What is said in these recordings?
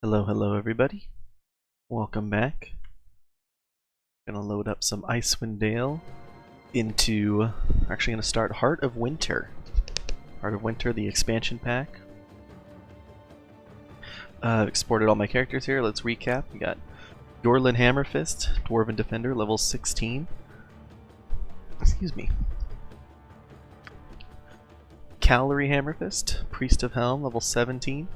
Hello everybody. Welcome back. Gonna load up some Icewind Dale into... Actually gonna start Heart of Winter. Heart of Winter, the expansion pack. Exported all my characters here. Let's recap. We got Yorlin Hammerfist, Dwarven Defender, level 16. Excuse me. Cavalry Hammerfist, Priest of Helm, level 17.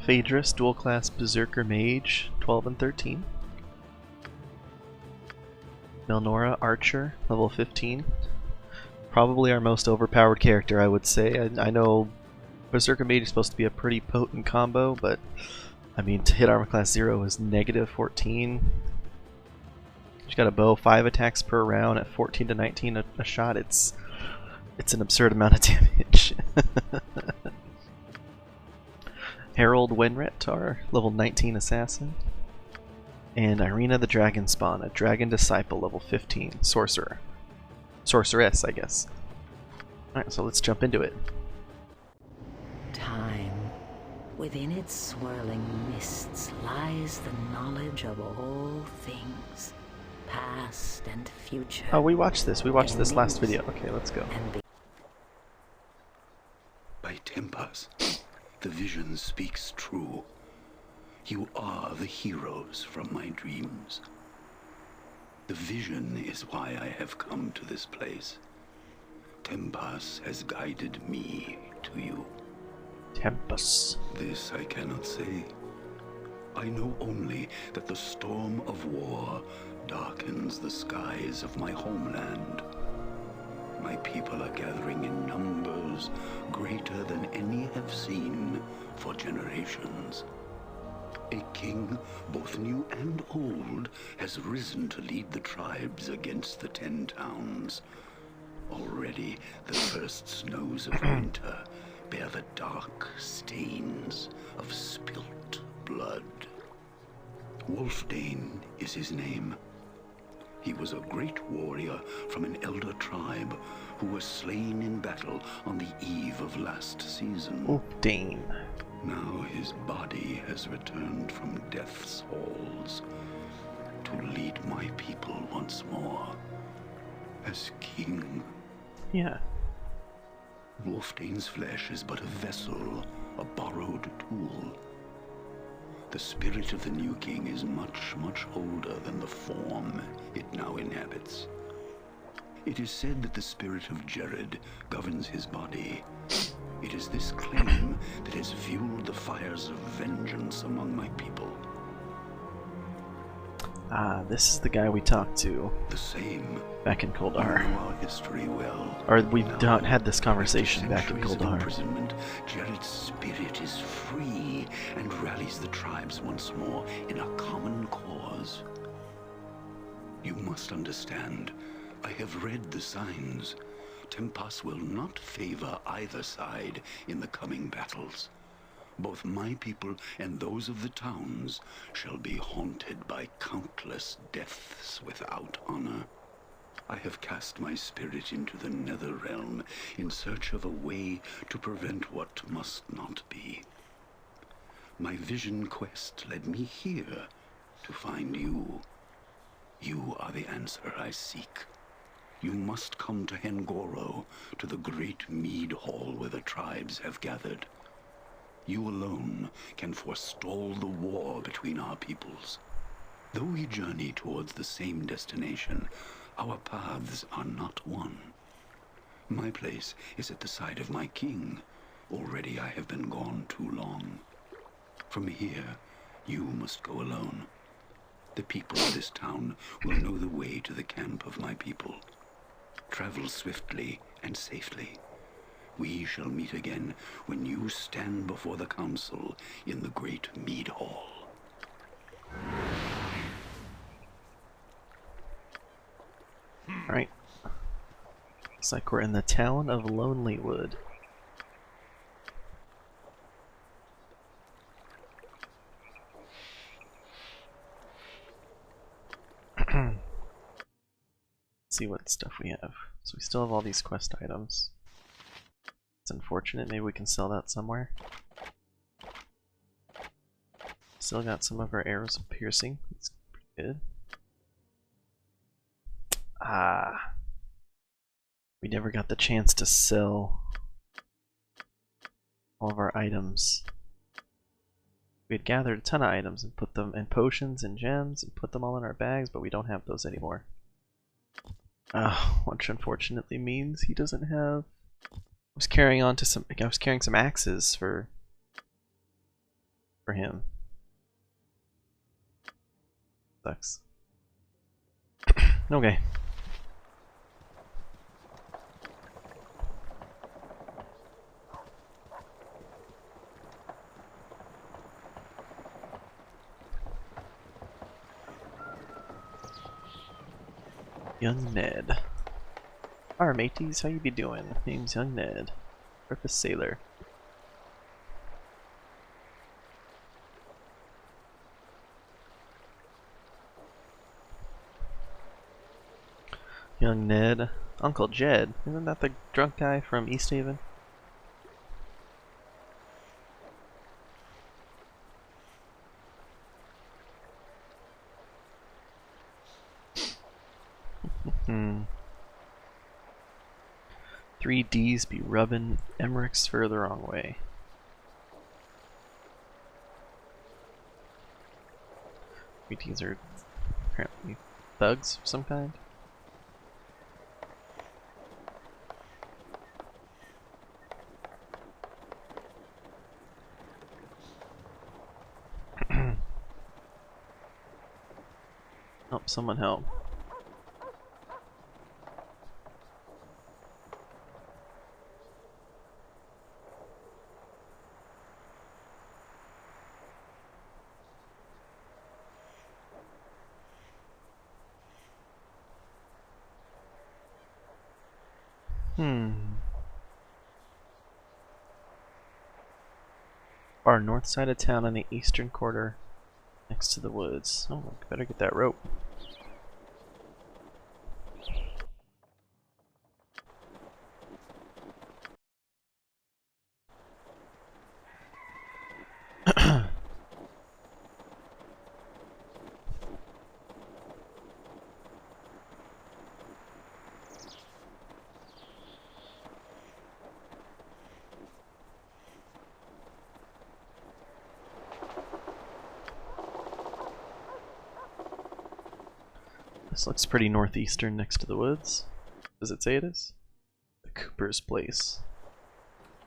Phaedrus, dual class Berserker Mage, 12 and 13. Melnora, Archer, level 15. Probably our most overpowered character, I would say. I know Berserker Mage is supposed to be a pretty potent combo, but I mean, to hit armor class 0 is negative 14. She's got a bow, 5 attacks per round at 14 to 19 a shot. It's an absurd amount of damage. Harold Wenret, our level 19 assassin. And Irina the Dragon Spawn, a Dragon Disciple, level 15 sorcerer. Sorceress, I guess. Alright, so let's jump into it. Time. Within its swirling mists lies the knowledge of all things, past and future. Oh, we watched this. We watched this last video. Okay, let's go. By Tempas, the vision speaks true. You are the heroes from my dreams. The vision is why I have come to this place. Tempas has guided me to you. Tempus. This I cannot say. I know only that the storm of war darkens the skies of my homeland. My people are gathering in numbers greater than any have seen for generations. A king, both new and old, has risen to lead the tribes against the 10 towns. Already the first snows of winter bear the dark stains of spilt blood. Wulfdane is his name. He was a great warrior from an elder tribe who was slain in battle on the eve of last season. Wulfdane. Now his body has returned from death's halls to lead my people once more as king. Yeah. Wulfdane's flesh is but a vessel, a borrowed tool. The spirit of the new king is much, much older than the form it now inhabits. It is said that the spirit of Jared governs his body. It is this claim that has fueled the fires of vengeance among my people. Ah, this is the guy we talked to. The same. Back in Coldar. You know our history well. Or we've Now, had this conversation back in centuries of Coldar. imprisonment, Jared's spirit is free and rallies the tribes once more in a common cause. You must understand, I have read the signs. Tempas will not favor either side in the coming battles. Both my people and those of the towns shall be haunted by countless deaths without honor. I have cast my spirit into the nether realm in search of a way to prevent what must not be. My vision quest led me here to find you. You are the answer I seek. You must come to Hengoro, to the great mead hall where the tribes have gathered. You alone can forestall the war between our peoples. Though we journey towards the same destination, our paths are not one. My place is at the side of my king. Already I have been gone too long. From here, you must go alone. The people of this town will know the way to the camp of my people. Travel swiftly and safely. We shall meet again when you stand before the council in the great mead hall. Alright. Looks like we're in the town of Lonelywood. Let's see what stuff we have. So we still have all these quest items. It's unfortunate. Maybe we can sell that somewhere. Still got some of our arrows of piercing. That's pretty good. Ah. We never got the chance to sell all of our items. We had gathered a ton of items and put them in potions and gems and put them all in our bags, but we don't have those anymore. Which unfortunately means he doesn't have. I was carrying some axes for him. Sucks. Okay. Young Ned. Our mateys, how you be doing? Name's Young Ned. Purpose Sailor. Young Ned. Uncle Jed. Isn't that the drunk guy from East Haven? Three D's be rubbing Emmerich's fur the wrong way. Three D's are apparently thugs of some kind. Oh, someone help. Our north side of town on the eastern quarter next to the woods. Oh, better get that rope. This looks pretty northeastern next to the woods. Does it say it is? The Cooper's place.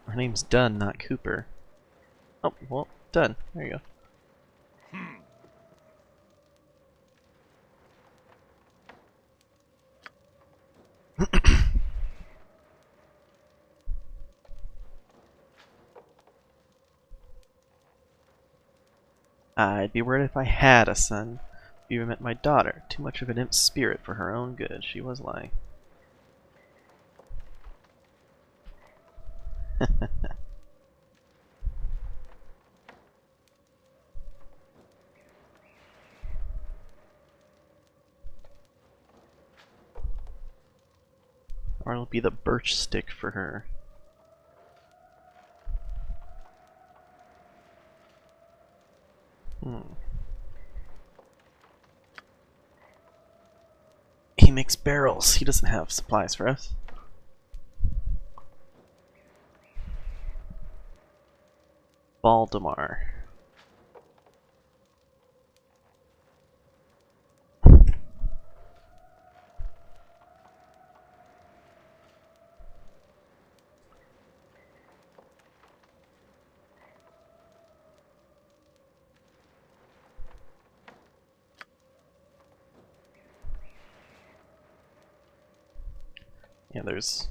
Her name's Dunn, not Cooper. Oh, well, Dunn. There you go. I'd be worried if I had a son. If you met my daughter, too much of an imp spirit for her own good. She was lying. Or it'll be the birch stick for her. He makes barrels. He doesn't have supplies for us. Valdemar. Yeah, there's...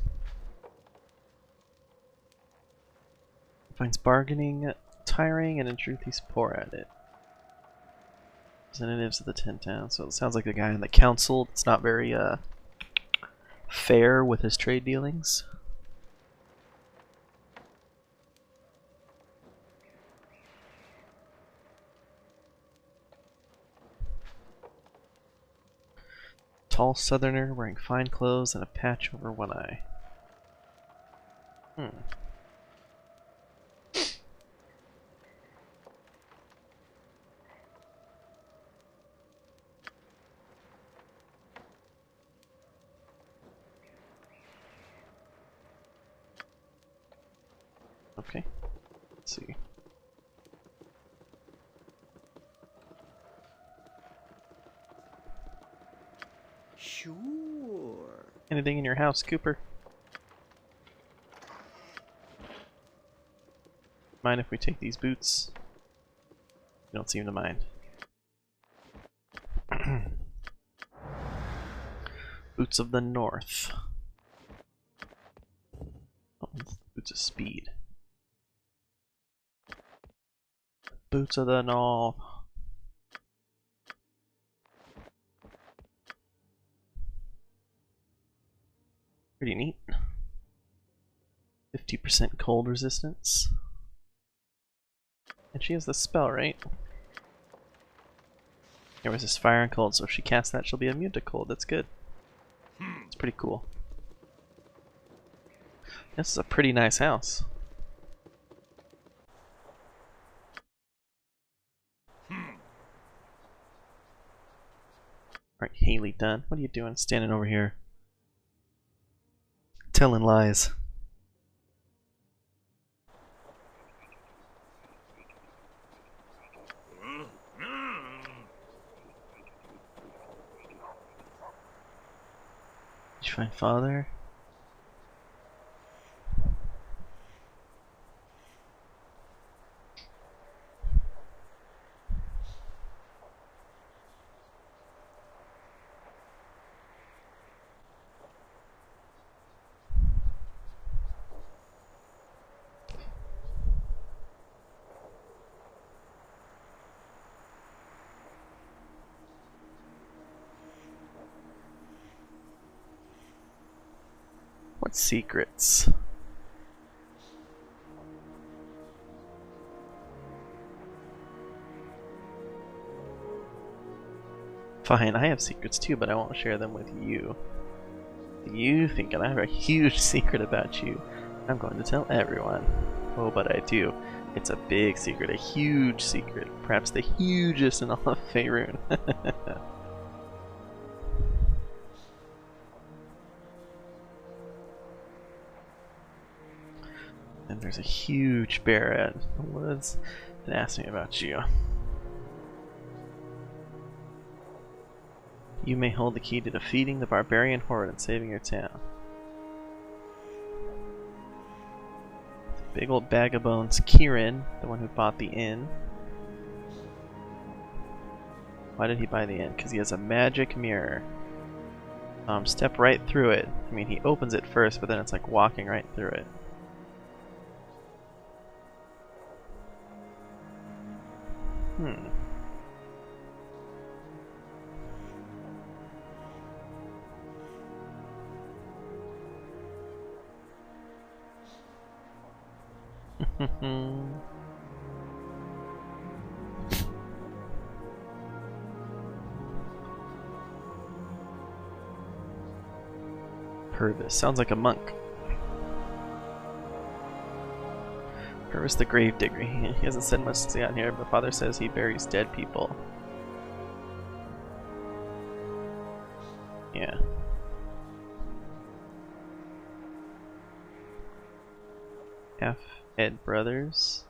Finds bargaining tiring, and in truth he's poor at it. Representatives of the 10 towns, so it sounds like the guy in the council. It's not very fair with his trade dealings. Tall southerner wearing fine clothes and a patch over one eye. Hmm. Okay. Let's see. Sure. Anything in your house, Cooper? Mind if we take these boots? You don't seem to mind. Boots of the North. Oh, boots of speed. Boots of the North. Pretty neat. 50% cold resistance. And she has the spell, right? It resists fire and cold, so if she casts that, she'll be immune to cold. That's good. It's pretty cool. This is a pretty nice house. Alright, Haley done. What are you doing standing over here? Telling lies. Did you find father? What secrets? Fine, I have secrets too, but I won't share them with you. You think I have a huge secret about you. I'm going to tell everyone. Oh, but I do. It's a big secret, a huge secret. Perhaps the hugest in all of Faerun. And there's a huge bear out in the woods that asked me about you. You may hold the key to defeating the barbarian horde and saving your town. Big old bag of bones. Kieran, the one who bought the inn. Why did he buy the inn? Because he has a magic mirror. Step right through it. I mean, he opens it first, but then it's like walking right through it. Purvis. Sounds like a monk. Purvis the Gravedigger. He hasn't said much since he got here, but father says he buries dead people. Yeah. Ed Brothers.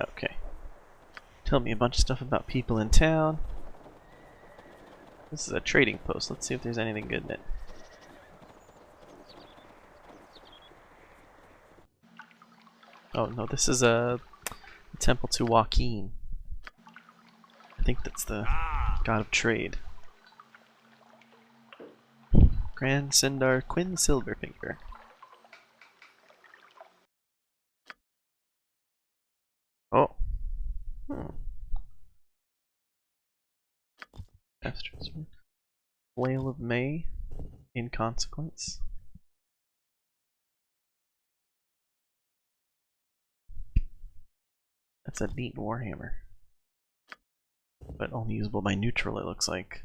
Okay. Tell me a bunch of stuff about people in town. This is a trading post. Let's see if there's anything good in it. Oh no, this is a temple to Joaquin. I think that's the god of trade. Grand Sindar Quinn Silverfinger. Oh. Flail of May. Inconsequence. That's a neat warhammer. But only usable by neutral, it looks like.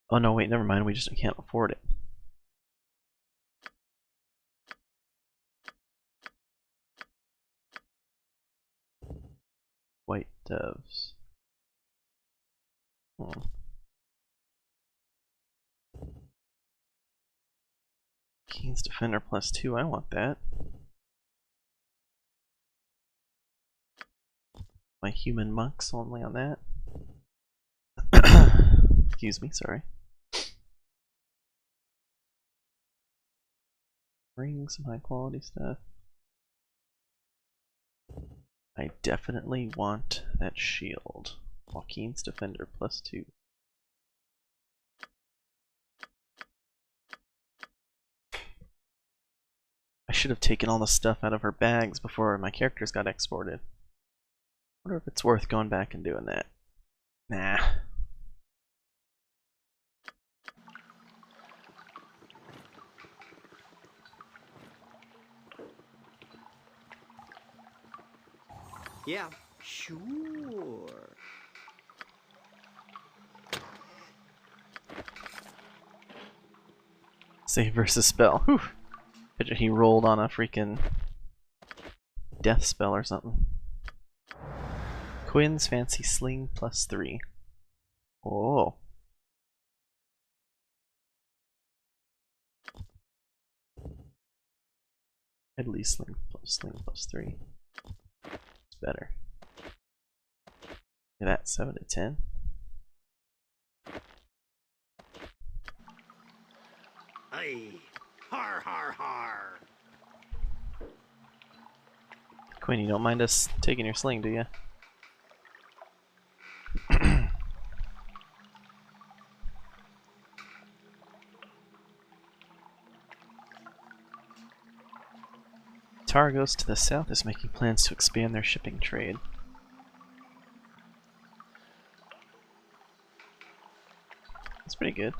Oh no, wait, never mind. We can't afford it. Devs. Hmm. Keen's Defender +2, I want that. My human monks only on that. Excuse me, sorry. Bring some high quality stuff. I definitely want that shield. Joaquin's Defender +2. I should have taken all the stuff out of her bags before my characters got exported. Wonder if it's worth going back and doing that. Nah. Yeah, sure. Save versus spell. Whew. He rolled on a freaking death spell or something. Quinn's Fancy Sling +3. Oh. Deadly Sling +3. It's better. Look at that, 7 to 10. Aye. Har har har. Quinn, you don't mind us taking your sling, do you? Targos to the south is making plans to expand their shipping trade. That's pretty good.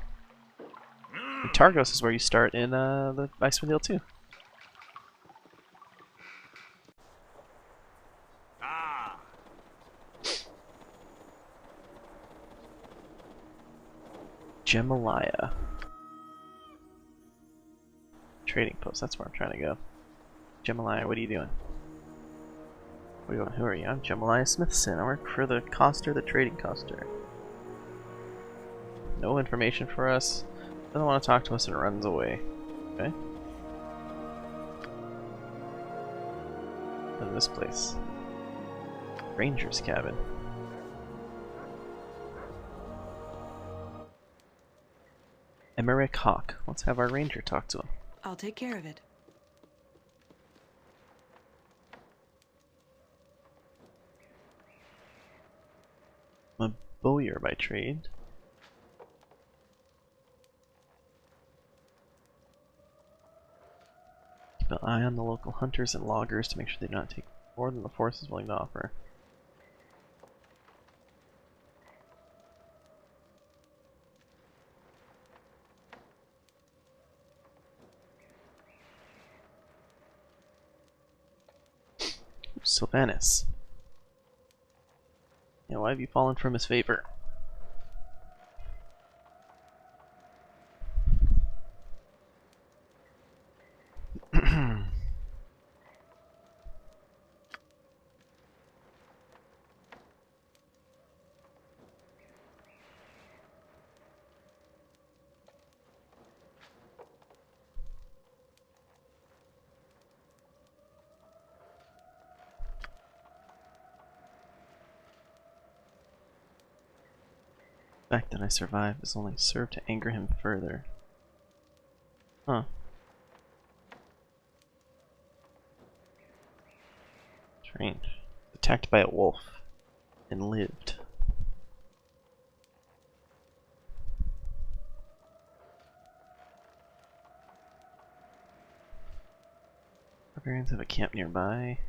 And Targos is where you start in the Icewind Dale too. Ah. Gemalaya. Trading post, that's where I'm trying to go. Gemalaya, what are you doing? Who are you? I'm Gemalaya Smithson. I work for the Coster, the trading Coster. No information for us. Doesn't want to talk to us and runs away. Okay. And this place. Ranger's cabin. Emmerich Hawk. Let's have our ranger talk to him. I'll take care of it. I'm a bowyer by trade. Keep an eye on the local hunters and loggers to make sure they do not take more than the force is willing to offer. Sylvanus. Yeah, why have you fallen from his favor? The fact that I survived has only served to anger him further. Huh. Strange. Attacked by a wolf and lived. Barbarians have a camp nearby.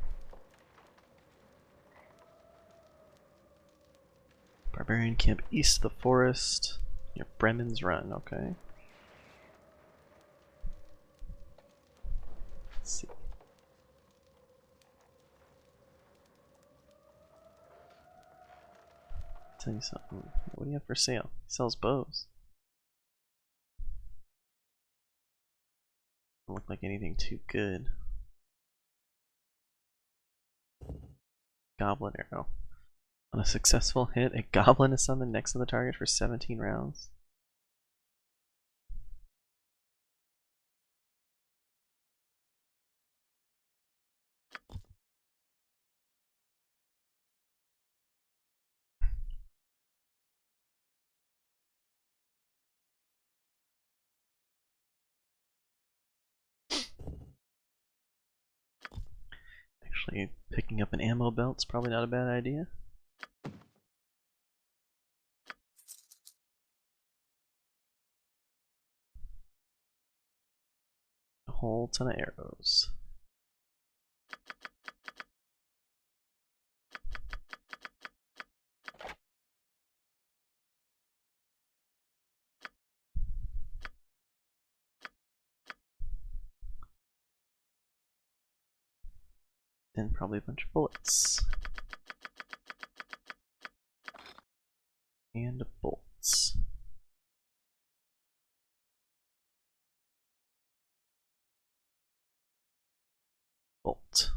Barbarian camp east of the forest near Bremen's Run, okay. Let's see. Tell you something. What do you have for sale? He sells bows. Doesn't look like anything too good. Goblin arrow. On a successful hit, a goblin is summoned next to the target for 17 rounds. Actually, picking up an ammo belt's probably not a bad idea. A whole ton of arrows. And probably a bunch of bullets. And bolts. Bolt.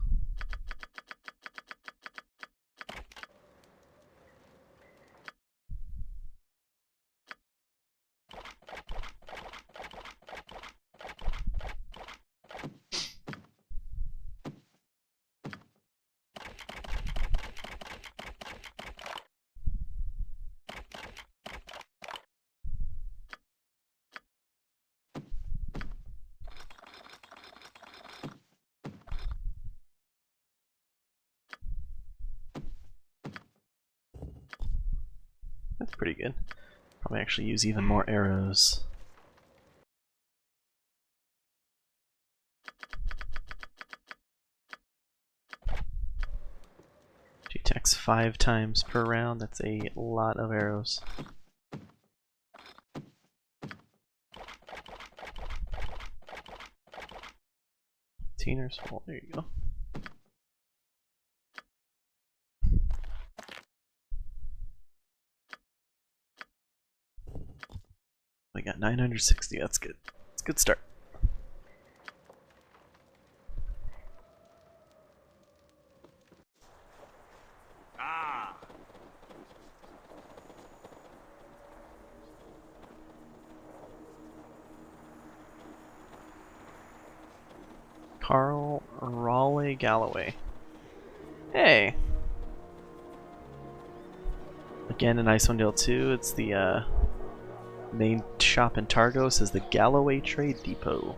That's pretty good. Probably actually use even more arrows. She attacks 5 times per round. That's a lot of arrows. Teeners, well, there you go. We got 960. That's good. It's a good start. Ah. Carl Raleigh Galloway. Hey! Again in Icewind Dale 2, it's the main shop in Targos is the Galloway Trade Depot.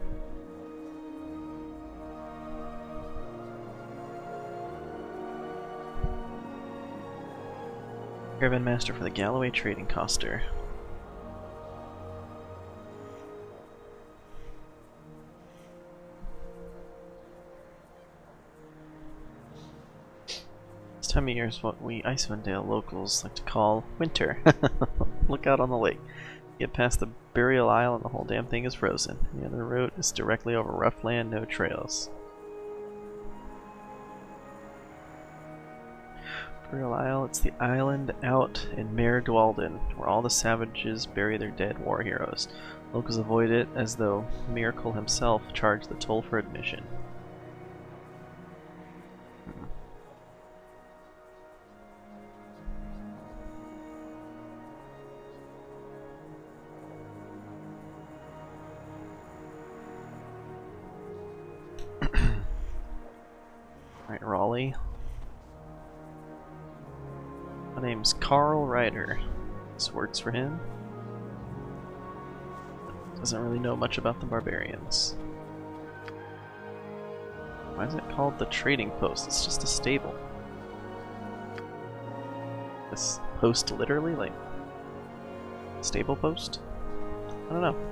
Caravan Master for the Galloway Trading Coster. This time of year is what we Icewind Dale locals like to call winter. Look out on the lake. Get past the burial isle and the whole damn thing is frozen. The other route is directly over rough land, no trails. Burial Isle, it's the island out in Mare Dwalden, where all the savages bury their dead war heroes. Locals avoid it as though Miracle himself charged the toll for admission. Alright, Raleigh. My name's Carl Ryder. This works for him. Doesn't really know much about the barbarians. Why is it called the trading post? It's just a stable. This post literally, like stable post? I don't know.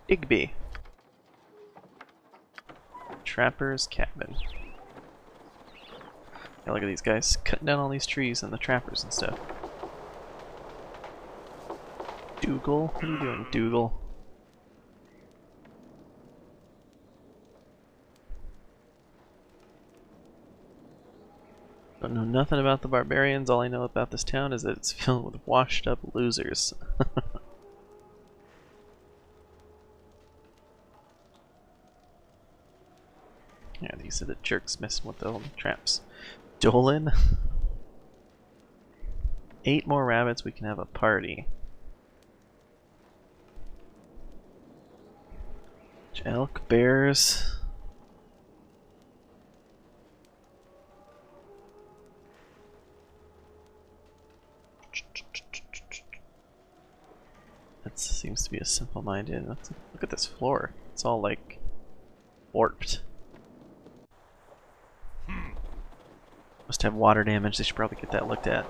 Igby. Trapper's cabin. Yeah, look at these guys cutting down all these trees and the trappers and stuff. Dougal? What are you doing, Dougal? Don't know nothing about the barbarians. All I know about this town is that it's filled with washed up losers. Yeah, these are the jerks messing with the old traps. Dolan? 8 more rabbits, we can have a party. Elk, bears. That seems to be a simple-minded. Look at this floor. It's all like warped. Must have water damage. They should probably get that looked at.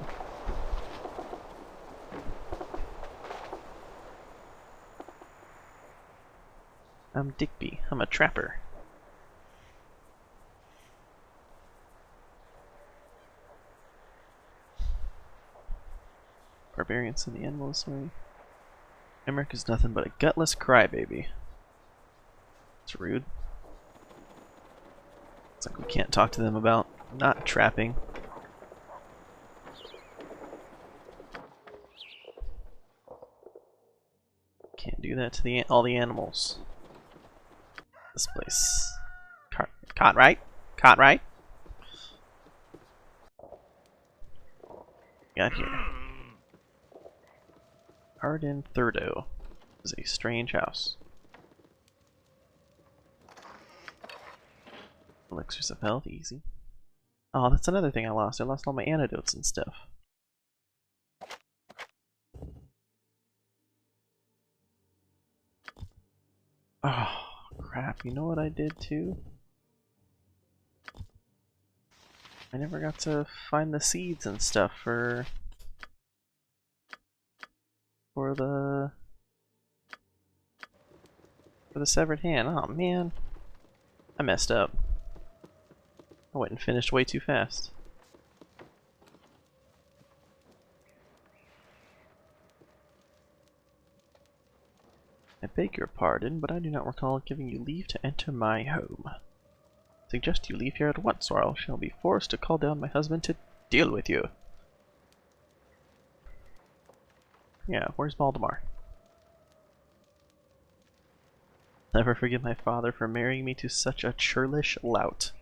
I'm Digby. I'm a trapper. Barbarians in the animals way. Emmerich is nothing but a gutless crybaby. It's rude. It's like we can't talk to them about not trapping. Can't do that to all the animals. This place. Caught right? Caught right? Got here. Arden Thurdo is a strange house. Elixirs of health, easy. Oh, that's another thing I lost. I lost all my antidotes and stuff. Oh, crap. You know what I did too? I never got to find the seeds and stuff for the severed hand. Oh man, I messed up. I went and finished way too fast. I beg your pardon, but I do not recall giving you leave to enter my home. Suggest you leave here at once, or I shall be forced to call down my husband to deal with you. Yeah, where's Baltimore? Never forgive my father for marrying me to such a churlish lout.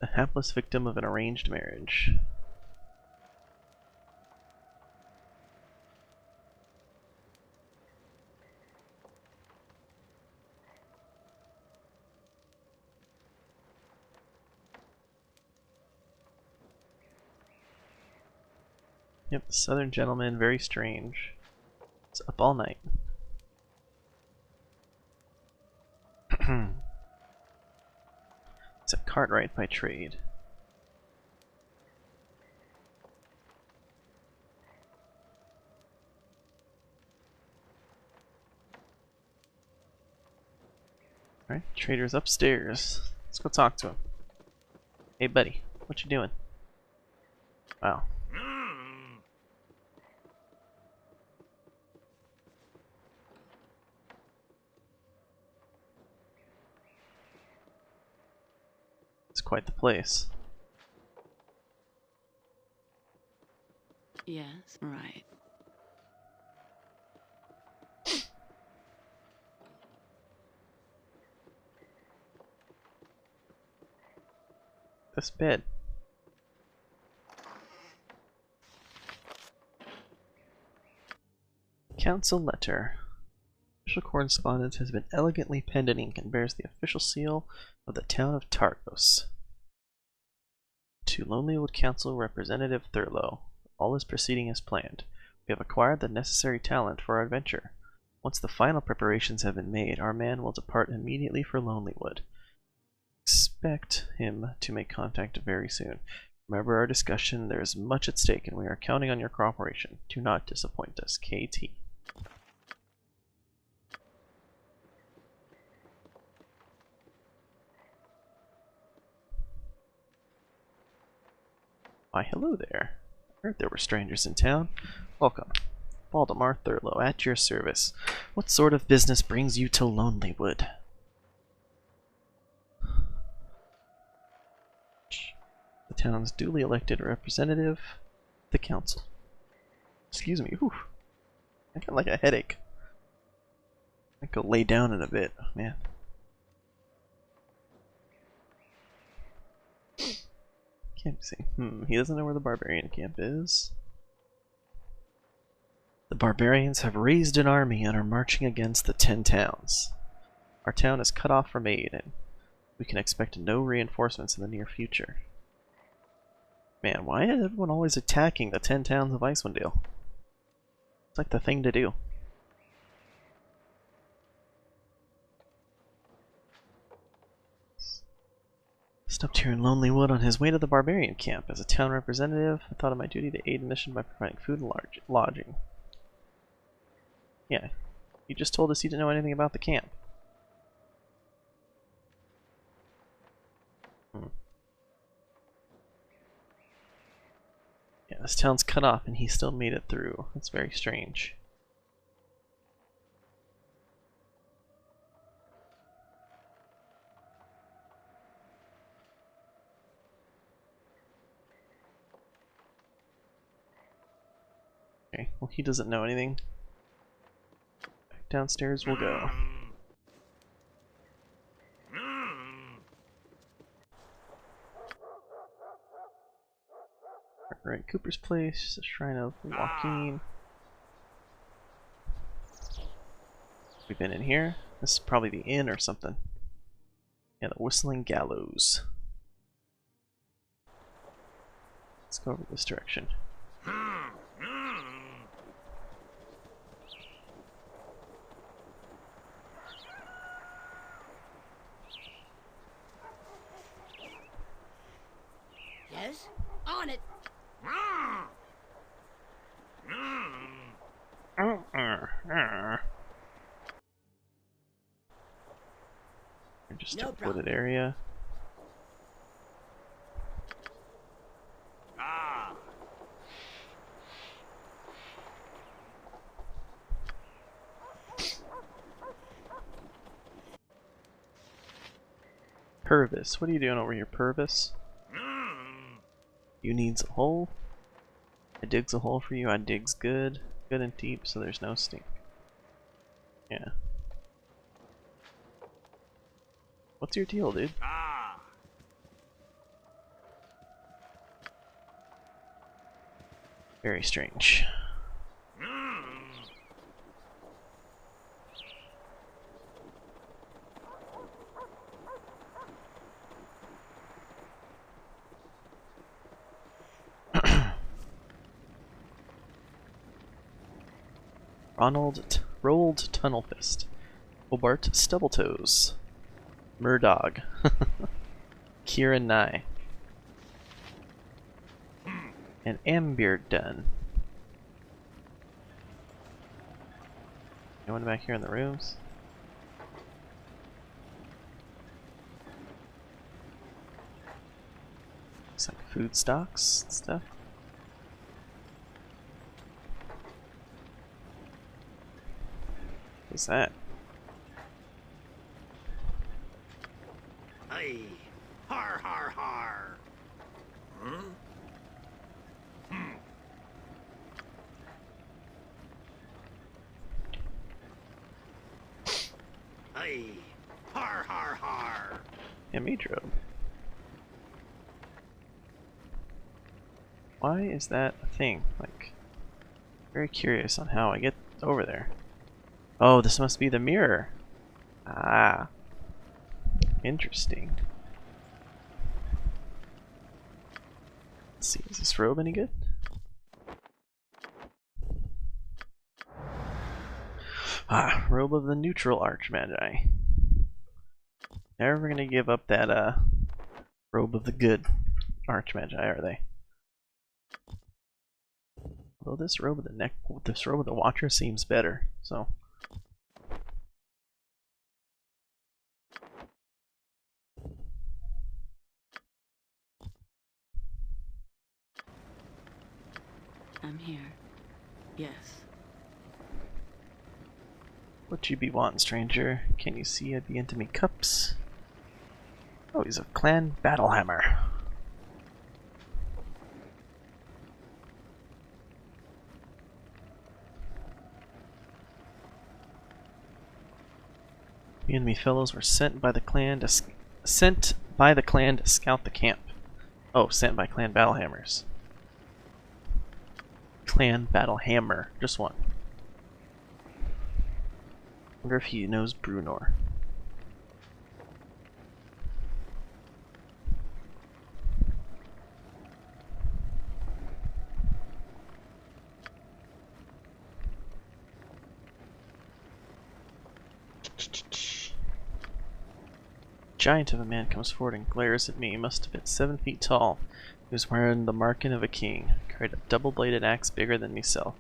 A hapless victim of an arranged marriage. Yep, the southern gentleman, very strange. It's up all night. It's a cartwright by trade. Alright, trader's upstairs. Let's go talk to him. Hey buddy, what you doing? Wow. It's quite the place. Yes, right. This bed. Council letter. Official correspondence has been elegantly penned in ink and bears the official seal of the town of Targos. To Lonelywood Council Representative Thurlow, all is proceeding as planned. We have acquired the necessary talent for our adventure. Once the final preparations have been made, our man will depart immediately for Lonelywood. Expect him to make contact very soon. Remember our discussion, there is much at stake and we are counting on your cooperation. Do not disappoint us, KT. Why, hello there. I heard there were strangers in town. Welcome. Valdemar Thurlow, at your service. What sort of business brings you to Lonelywood? town's duly elected representative, the council. Excuse me. Whew. I got like a headache. I go lay down in a bit. Oh, man. Can't see. He doesn't know where the barbarian camp is. The barbarians have raised an army and are marching against the 10 towns. Our town is cut off from aid, and we can expect no reinforcements in the near future. Man, why is everyone always attacking the 10 towns of Icewind Dale? It's like the thing to do. Stopped here in Lonely Wood on his way to the barbarian camp. As a town representative, I thought it my duty to aid the mission by providing food and lodging. Yeah, you just told us you didn't know anything about the camp. Yeah, this town's cut off and he still made it through. That's very strange. Okay, well he doesn't know anything. Back downstairs we'll go. Right, Cooper's Place, the Shrine of Joaquin. We've been in here. This is probably the inn or something. Yeah, the Whistling Gallows. Let's go over this direction. Yes? On it! Just No a problem. wooded area. Ah! Purvis, what are you doing over here, Purvis? You needs a hole? I digs a hole for you, I digs good and deep, so there's no stink. Yeah. What's your deal, dude? Ah! Very strange. Rolled Tunnelfist, Hobart Stubbletoes, Murdog, Kieran Nye, and Ambeard Dun. Anyone back here in the rooms? Looks like food stocks and stuff. What's that? Hey! Har har har! Huh? Hey! Har har har! Amidrobe. Why is that a thing? Like, very curious on how I get over there. Oh, this must be the mirror. Ah. Interesting. Let's see, is this robe any good? Ah, robe of the neutral Archmagi. Never gonna give up that robe of the good Archmagi, are they? Although this robe of the Watcher seems better, so. I'm here. Yes. What you be wanting, stranger? Can you see I be into me cups? Oh, he's a clan Battlehammer. We and me fellows were sent by the clan to scout the camp. Oh, sent by Clan Battlehammers. Clan Battlehammer, just one. Wonder if he knows Brunor. Giant of a man comes forward and glares at me. He must have been 7 feet tall. He was wearing the marking of a king. Carried a double-bladed axe bigger than myself.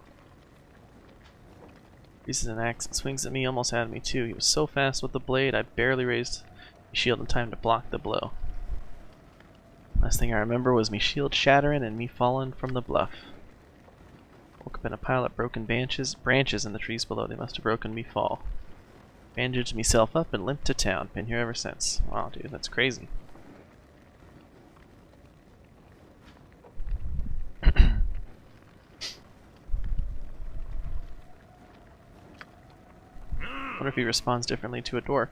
Raises an axe and swings at me, almost had me too. He was so fast with the blade, I barely raised my shield in time to block the blow. Last thing I remember was me shield shattering and me falling from the bluff. Woke up in a pile of broken branches in the trees below. They must have broken me fall. Bandaged myself up and limped to town. Been here ever since. Wow, dude, that's crazy. Wonder if he responds differently to a dwarf.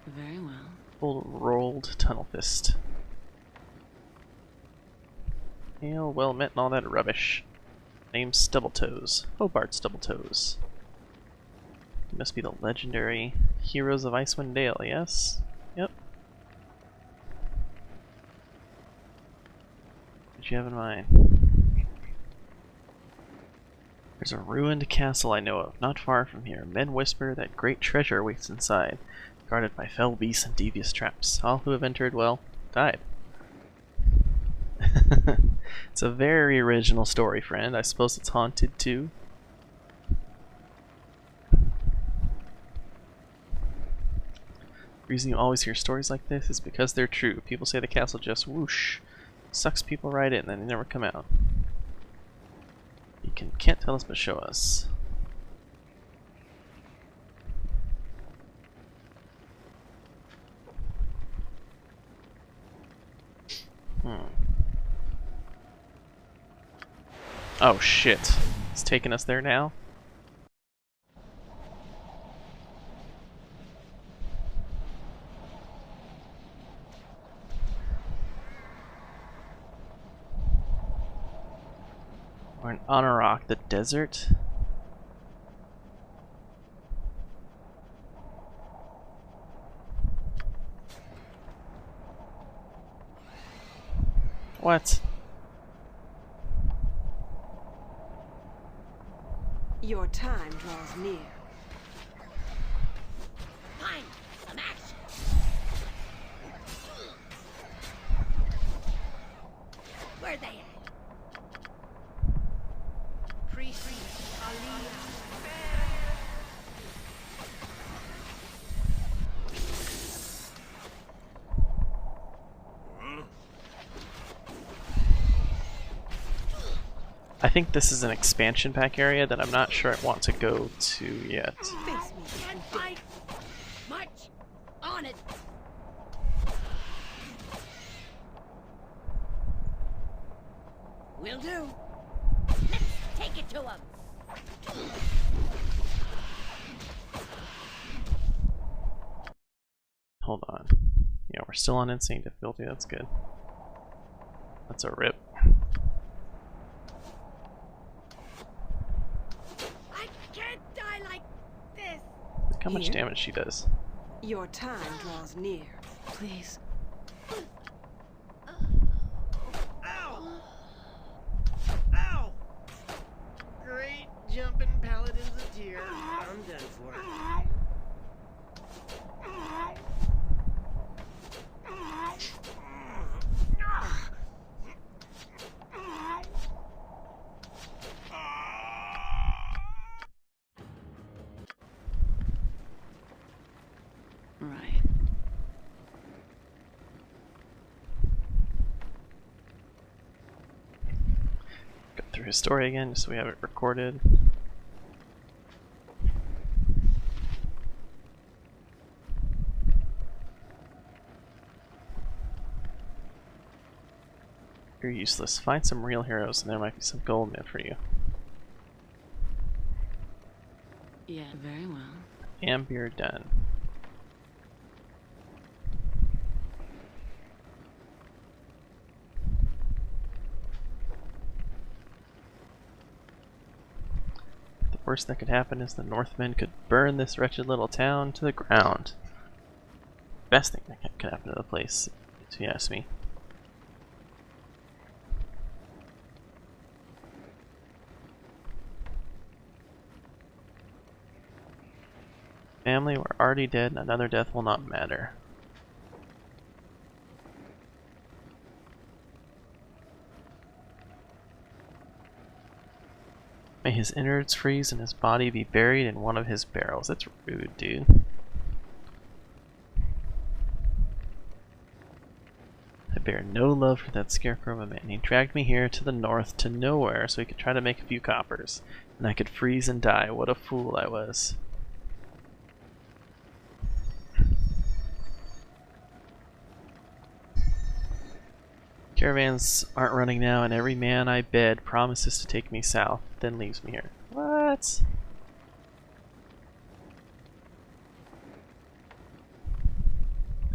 Very well. Full rolled tunnel fist. Hail, well met, and all that rubbish. Name's Stubbletoes. Hobart Stubbletoes. He must be the legendary heroes of Icewind Dale, yes? Yep. What you have in mind? There's a ruined castle I know of, not far from here. Men whisper that great treasure waits inside, guarded by fell beasts and devious traps. All who have entered, well, died. It's a very original story, friend. I suppose it's haunted too. The reason you always hear stories like this is because they're true. People say the castle just whoosh, sucks people right in, and then they never come out. You can't tell us but show us. Oh shit. It's taking us there now? We're in Honorok, the desert? What? Your time draws near. Fine, some action. Where they at? I think this is an expansion pack area that I'm not sure I want to go to yet. Face me. Can't fight much on it. Will do. Let's take it to him. Hold on. Yeah, we're still on insane difficulty. That's good. That's a rip. I can't die like this. Look how much Here? damage she does. Your time draws near. Please. Ow! Ow! Great jumping paladins of tear. I'm done for. Right. Go through his story again just so we have it recorded. You're useless. Find some real heroes and there might be some gold in it for you. Yeah, very well. Amber done. The worst that could happen is the Northmen could burn this wretched little town to the ground. Best thing that could happen to the place, if you ask me. Family were already dead, and another death will not matter. May his innards freeze and his body be buried in one of his barrels. That's rude, dude. I bear no love for that scarecrow of a man. He dragged me here to the north to nowhere so he could try to make a few coppers. And I could freeze and die. What a fool I was. Caravans aren't running now, and every man I bed promises to take me south, then leaves me here. What?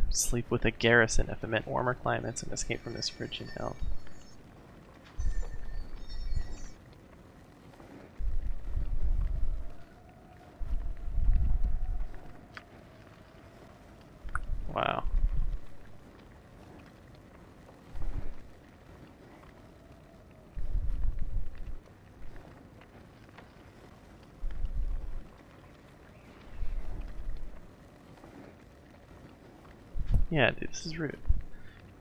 Sleep with a garrison if it meant warmer climates and escape from this frigid hell. Wow. Yeah, dude, this is rude.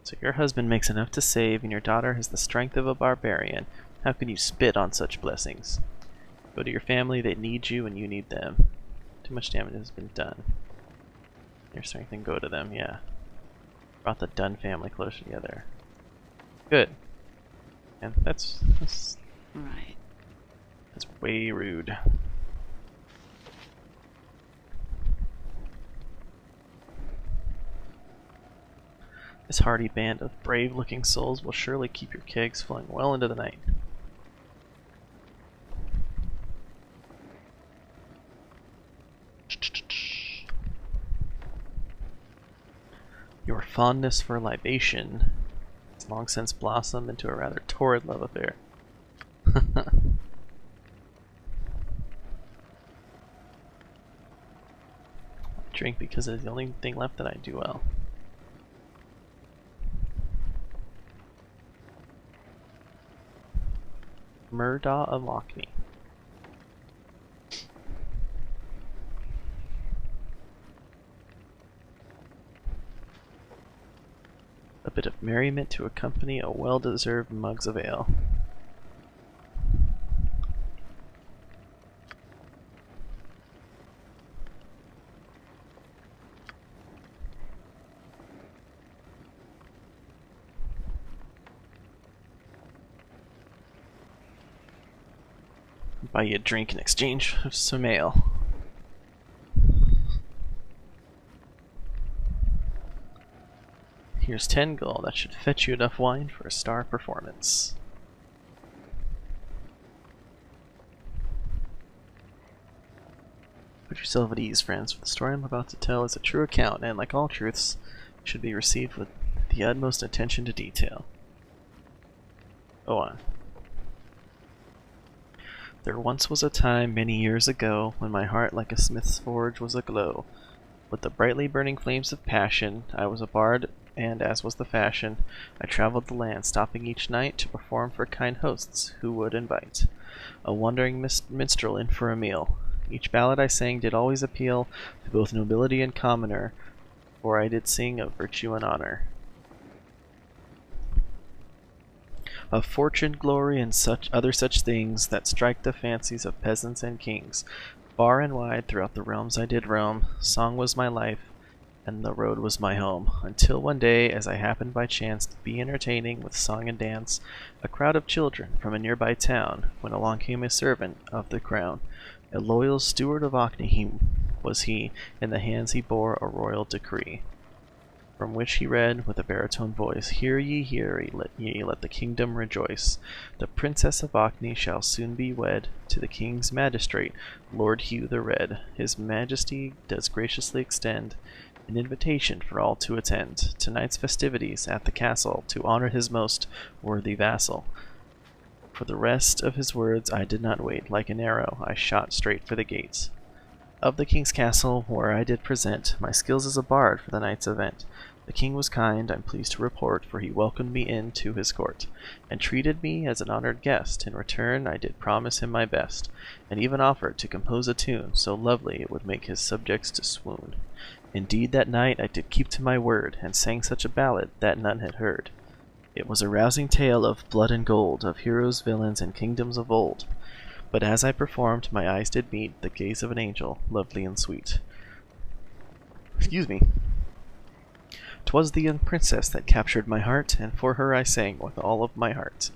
So your husband makes enough to save, and your daughter has the strength of a barbarian. How can you spit on such blessings? Go to your family, they need you, and you need them. Too much damage has been done. Your strength and go to them, yeah. Brought the Dunn family closer together. Good. And that's Right. that's way rude. This hardy band of brave-looking souls will surely keep your kegs flowing well into the night. Your fondness for libation has long since blossomed into a rather torrid love affair. I drink because it is the only thing left that I do well. Murdaugh of Lockney. A bit of merriment to accompany a well-deserved mugs of ale. Buy you a drink in exchange for some ale. Here's 10 gold. That should fetch you enough wine for a star performance. Put yourself at ease, friends, for the story I'm about to tell is a true account, and like all truths, should be received with the utmost attention to detail. Go on. There once was a time many years ago when my heart like a smith's forge was aglow. With the brightly burning flames of passion, I was a bard, and as was the fashion, I traveled the land, stopping each night to perform for kind hosts who would invite a wandering minstrel in for a meal. Each ballad I sang did always appeal to both nobility and commoner, for I did sing of virtue and honor, of fortune, glory, and such such things that strike the fancies of peasants and kings. Far and wide throughout the realms I did roam. Song was my life, and the road was my home. Until one day, as I happened by chance to be entertaining with song and dance a crowd of children from a nearby town, when along came a servant of the crown. A loyal steward of Ocney was he, in the hands he bore a royal decree. from which he read with a baritone voice, Hear ye, let the kingdom rejoice. The Princess of Orkney shall soon be wed to the king's magistrate, Lord Hugh the Red. His majesty does graciously extend an invitation for all to attend tonight's festivities at the castle, to honor his most worthy vassal. For the rest of his words I did not wait. Like an arrow I shot straight for the gates of the king's castle, where I did present my skills as a bard for the night's event. The king was kind, I'm pleased to report, for he welcomed me into his court, and treated me as an honored guest. In return I did promise him my best, and even offered to compose a tune so lovely it would make his subjects to swoon. Indeed that night I did keep to my word, and sang such a ballad that none had heard. It was a rousing tale of blood and gold, of heroes, villains, and kingdoms of old. But as I performed, my eyes did meet the gaze of an angel, lovely and sweet. Excuse me. 'Twas the young princess that captured my heart, and for her I sang with all of my heart,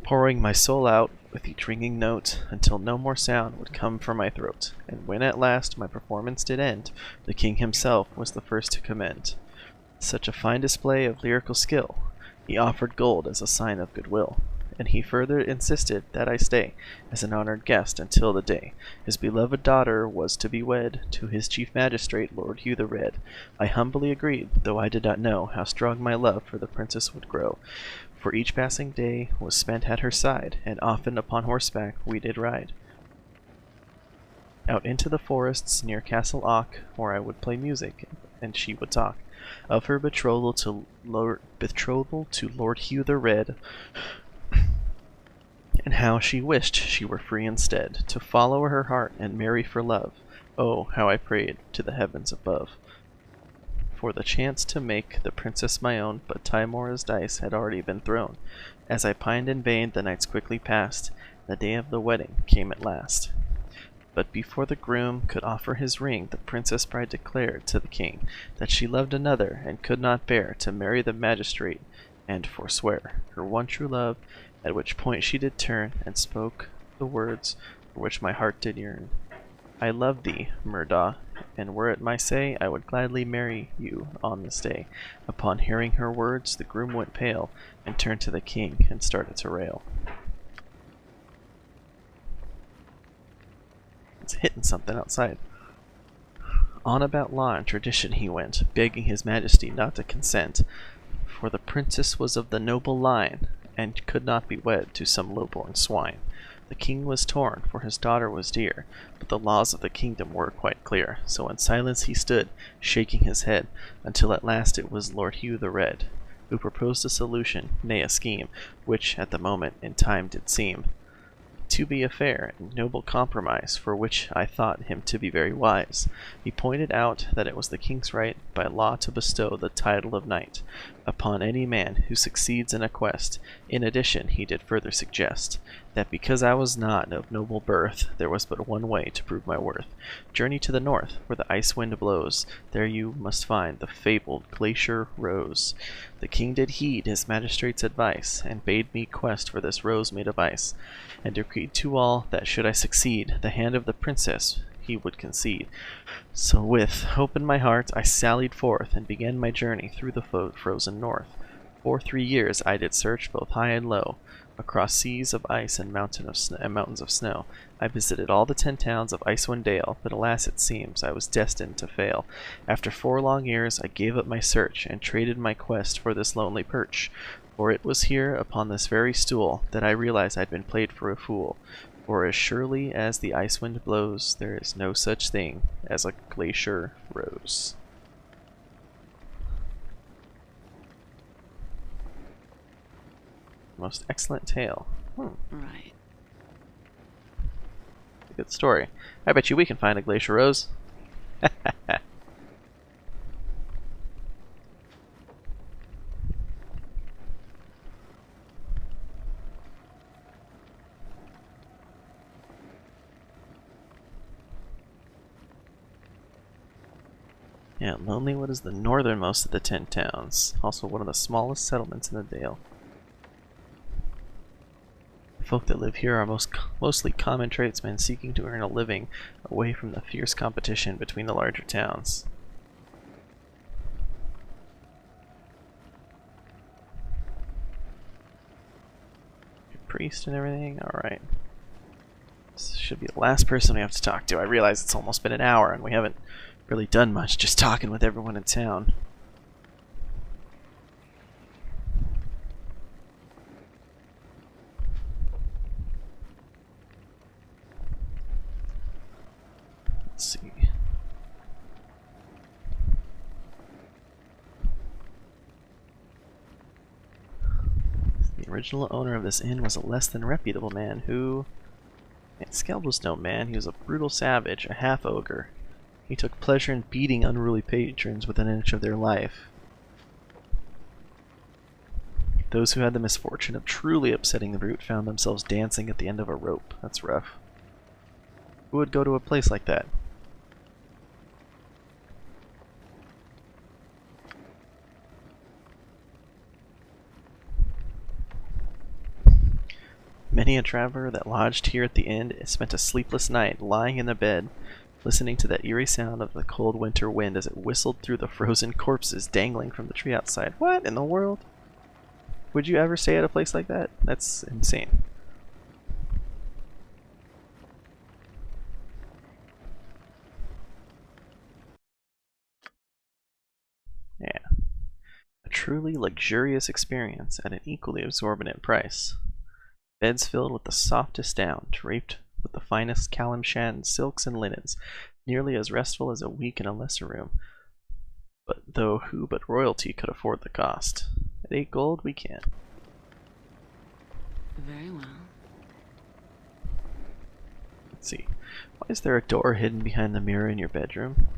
pouring my soul out with each ringing note, until no more sound would come from my throat. And when at last my performance did end, the king himself was the first to commend such a fine display of lyrical skill. He offered gold as a sign of goodwill, and he further insisted that I stay as an honored guest until the day his beloved daughter was to be wed to his chief magistrate, Lord Hugh the Red. I humbly agreed, though I did not know how strong my love for the princess would grow, for each passing day was spent at her side, and often upon horseback we did ride out into the forests near Castle Ock, where I would play music and she would talk of her betrothal to Lord Hugh the Red, and how she wished she were free instead, to follow her heart and marry for love. Oh, how I prayed to the heavens above for the chance to make the princess my own, but Timora's dice had already been thrown. As I pined in vain, the nights quickly passed, the day of the wedding came at last. But before the groom could offer his ring, the princess bride declared to the king that she loved another, and could not bear to marry the magistrate, and forswear her one true love, at which point she did turn, and spoke the words for which my heart did yearn. I love thee, Murda, and were it my say, I would gladly marry you on this day. Upon hearing her words, the groom went pale, and turned to the king, and started to rail. It's hitting something outside. On about law and tradition he went, begging his majesty not to consent, for the princess was of the noble line, and could not be wed to some low-born swine. The king was torn, for his daughter was dear, but the laws of the kingdom were quite clear, so in silence he stood, shaking his head, until at last it was Lord Hugh the Red, who proposed a solution, nay a scheme, which at the moment in time did seem to be a fair and noble compromise, for which I thought him to be very wise. He pointed out that it was the king's right by law to bestow the title of knight upon any man who succeeds in a quest. In addition, he did further suggest that because I was not of noble birth, there was but one way to prove my worth. Journey to the north, where the ice wind blows, there you must find the fabled glacier rose. The king did heed his magistrate's advice, and bade me quest for this rose made of ice, and decreed to all that should I succeed, the hand of the princess he would concede. So with hope in my heart I sallied forth, and began my journey through the frozen north. For 3 years I did search both high and low, across seas of ice and mountains of snow. I visited all the 10 towns of Icewind Dale, but alas, it seems I was destined to fail. After 4 long years I gave up my search, and traded my quest for this lonely perch. For it was here, upon this very stool, that I realized I'd been played for a fool. For as surely as the ice wind blows, there is no such thing as a glacier rose. Most excellent tale. Right. Good story. I bet you we can find a glacier rose. Yeah, Lonelywood is the northernmost of the 10 towns. Also one of the smallest settlements in the Dale. The folk that live here are mostly common tradesmen seeking to earn a living away from the fierce competition between the larger towns. priest and everything. Alright. This should be the last person we have to talk to. I realize it's almost been an hour and we haven't really done much, just talking with everyone in town. Let's see. The original owner of this inn was a less than reputable man who... Skeld was no man, he was a brutal savage, a half-ogre. He took pleasure in beating unruly patrons within an inch of their life. Those who had the misfortune of truly upsetting the brute found themselves dancing at the end of a rope. That's rough. Who would go to a place like that? Many a traveler that lodged here at the inn spent a sleepless night lying in a bed, listening to that eerie sound of the cold winter wind as it whistled through the frozen corpses dangling from the tree outside. What in the world? Would you ever stay at a place like that? That's insane. Yeah. A truly luxurious experience at an equally exorbitant price. Beds filled with the softest down, draped with the finest Kalimshan silks and linens, nearly as restful as a week in a lesser room. But though who but royalty could afford the cost? At 8 gold, we can't. Very well. Let's see. Why is there a door hidden behind the mirror in your bedroom?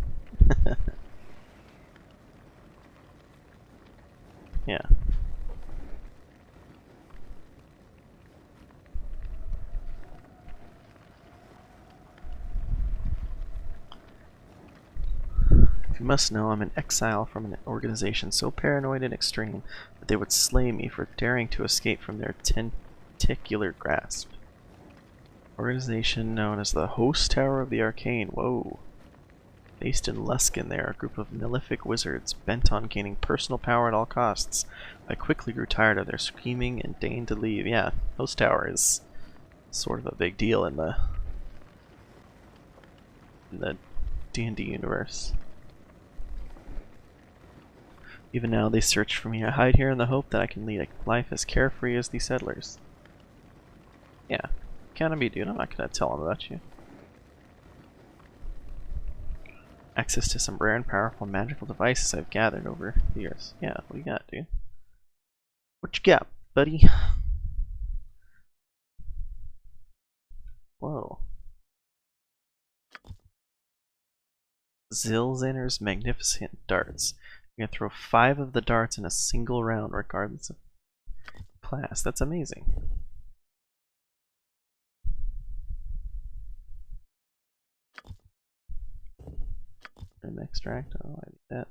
Yeah. You must know I'm an exile from an organization so paranoid and extreme that they would slay me for daring to escape from their tentacular grasp. Organization known as the Host Tower of the Arcane. Whoa. Based in Luskin, they are a group of malefic wizards bent on gaining personal power at all costs. I quickly grew tired of their screaming and deigned to leave. Yeah, Host Tower is sort of a big deal in the D&D universe. Even now they search for me. I hide here in the hope that I can lead a life as carefree as these settlers. Yeah, count on me, dude. I'm not gonna tell them about you. Access to some rare and powerful magical devices I've gathered over the years. Yeah, what you got, dude? What you got, buddy? Whoa. Zilzanner's magnificent darts. You're gonna throw 5 of the darts in a single round, regardless of class. That's amazing. An extract. Oh, I need that.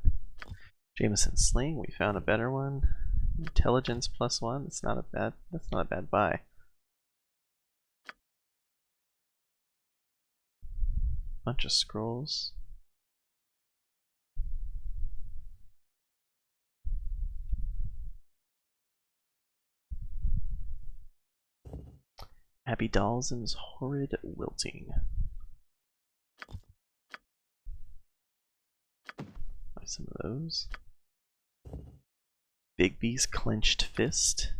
Jameson sling. We found a better one. Intelligence +1. That's not a bad buy. Bunch of scrolls. Abby Dalson's horrid wilting. Buy some of those. Bigby's clenched fist.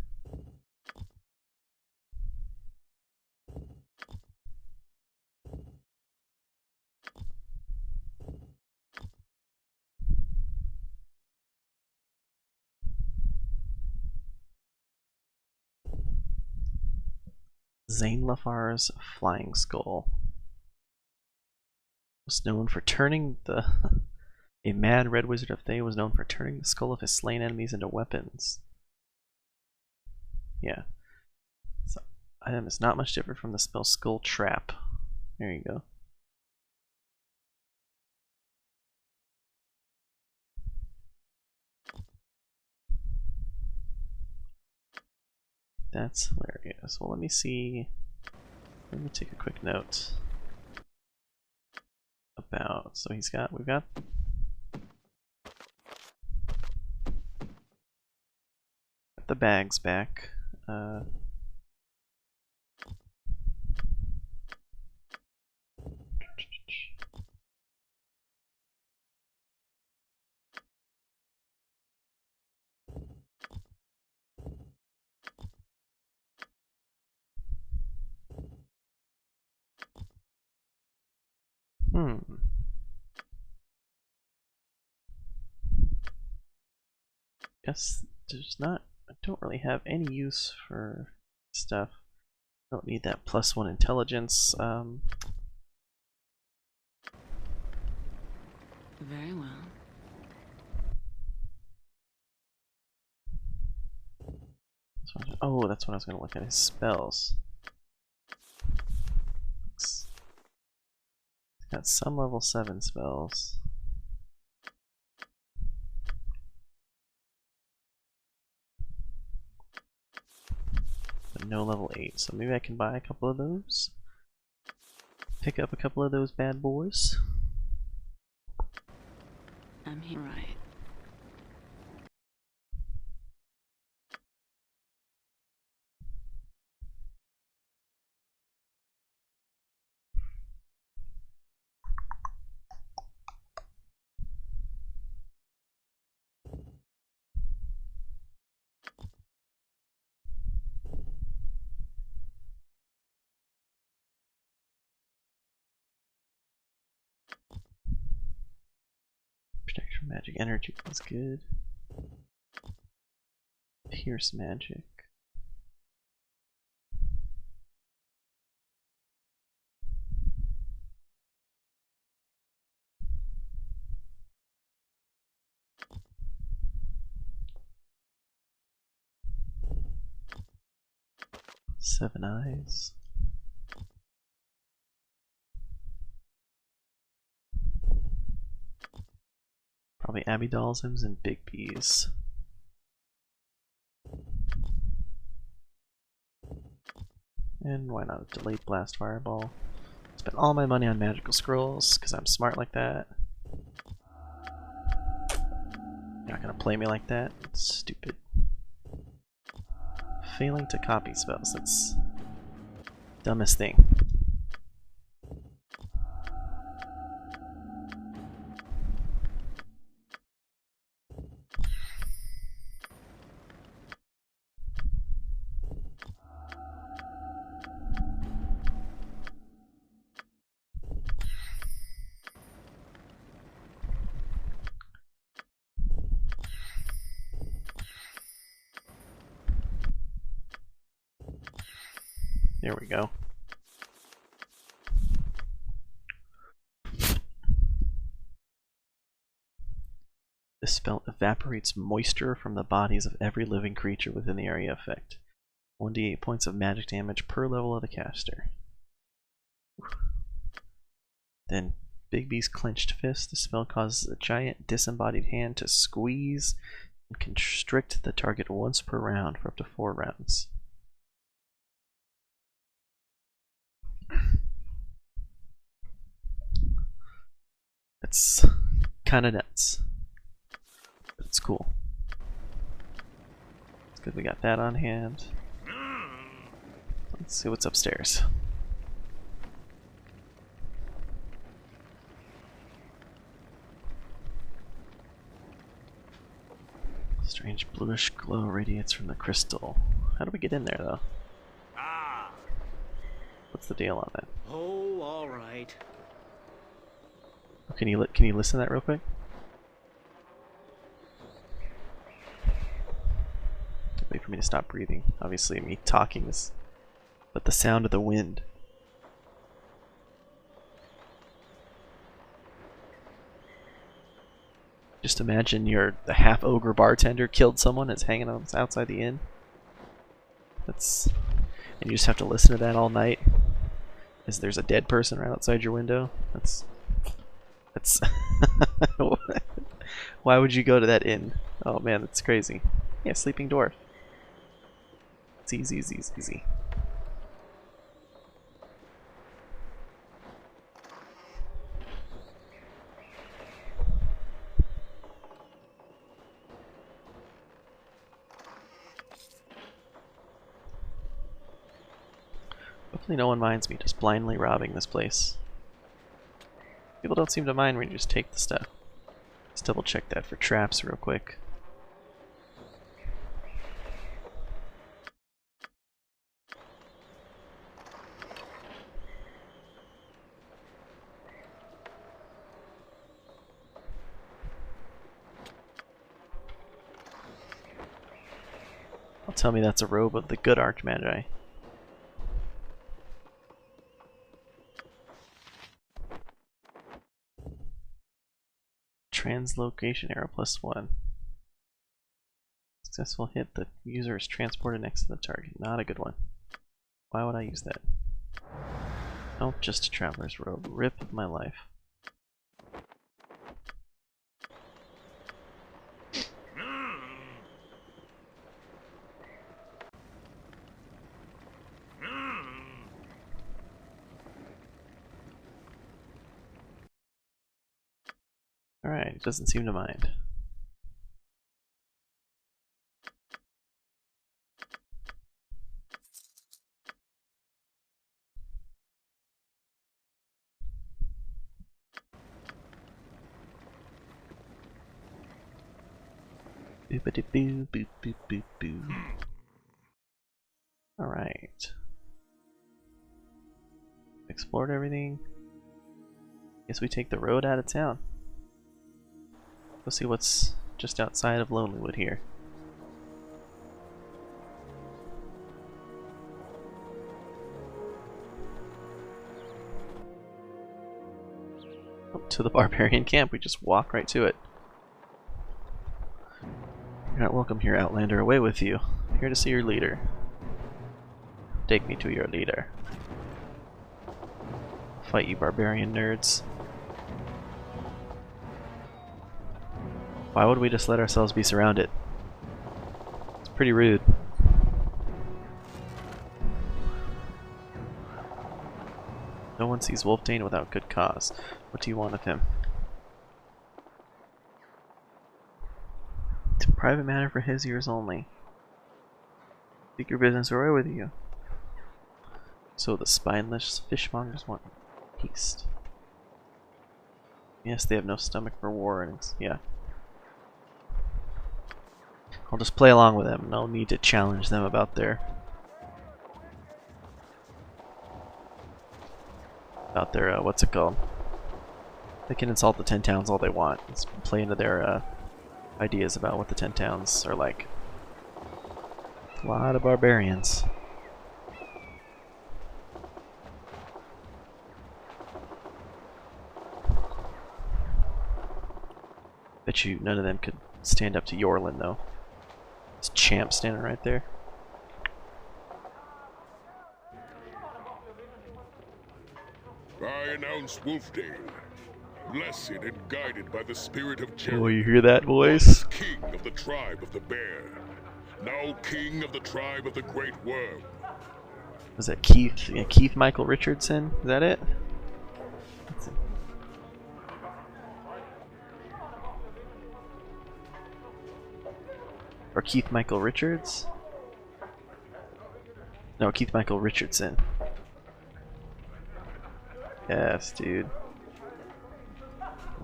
Zane Lafar's flying skull. Was known for turning the a mad red wizard of Thay was known for turning the skull of his slain enemies into weapons. Yeah. This item is not much different from the spell Skull Trap. There you go. That's hilarious. Well, let me see. Let me take a quick note about. So we've got the bags back. Hmm. Guess there's not. I don't really have any use for stuff. I don't need that +1 intelligence. Very well. Oh, that's what I was going to look at, his spells. He's got some level 7 spells. But no level 8, so maybe I can buy a couple of those. Pick up a couple of those bad boys. I'm here, right? Protect from magic energy is good. Pierce magic. Seven eyes. Probably Abidalsms and Big Bees. And why not a delayed blast fireball? Spent all my money on magical scrolls because I'm smart like that. You're not gonna play me like that. It's stupid. Failing to copy spells. That's dumbest thing. There we go. This spell evaporates moisture from the bodies of every living creature within the area effect. 1d8 points of magic damage per level of the caster. Then Big B's clenched fist. The spell causes a giant disembodied hand to squeeze and constrict the target once per round for up to 4 rounds. It's kind of nuts, but it's cool. It's good we got that on hand. Let's see what's upstairs. Strange bluish glow radiates from the crystal. How do we get in there, though? Ah. What's the deal on that? Oh, all right. Can you listen to that real quick? Wait for me to stop breathing. Obviously, me talking is, but the sound of the wind. Just imagine you're the half ogre bartender killed someone that's hanging outside the inn. And you just have to listen to that all night. As there's a dead person right outside your window. That's why would you go to that inn? Oh man, that's crazy. Yeah, sleeping dwarf. It's easy, easy, easy. Hopefully no one minds me just blindly robbing this place. People don't seem to mind when you just take the stuff. Let's double check that for traps real quick. tell me that's a robe of the good Archmagi. Translocation arrow +1. Successful hit, the user is transported next to the target. Not a good one. Why would I use that? Oh, just a traveler's robe. Rip of my life. Alright, doesn't seem to mind. Boop-a-doo-boo, boop boop boop boo. Alright. Explored everything. Guess we take the road out of town. Go see what's just outside of Lonelywood here. Oh, to the barbarian camp. We just walk right to it. You're not welcome here, Outlander. Away with you. Here to see your leader. Take me to your leader. Fight you barbarian nerds. Why would we just let ourselves be surrounded? It's pretty rude. No one sees Wolfdane without good cause. What do you want of him? It's a private matter for his ears only. Speak your business or away with you. So the spineless fishmongers want peace. Yes, they have no stomach for war, and yeah. I'll just play along with them. No need to challenge them about their what's it called? They can insult the 10 towns all they want. Let's play into their ideas about what the 10 towns are like. A lot of barbarians. Bet you none of them could stand up to Yorlin though. This champ standing right there. I announce Wolfdane, blessed and guided by the spirit of Jared. Oh, you hear that voice? King of the tribe of the bear, now king of the tribe of the great worm. Was that Keith? Yeah, Keith Michael Richardson? Is that it? Let's see. Or Keith Michael Richards? No, Keith Michael Richardson. Yes, dude.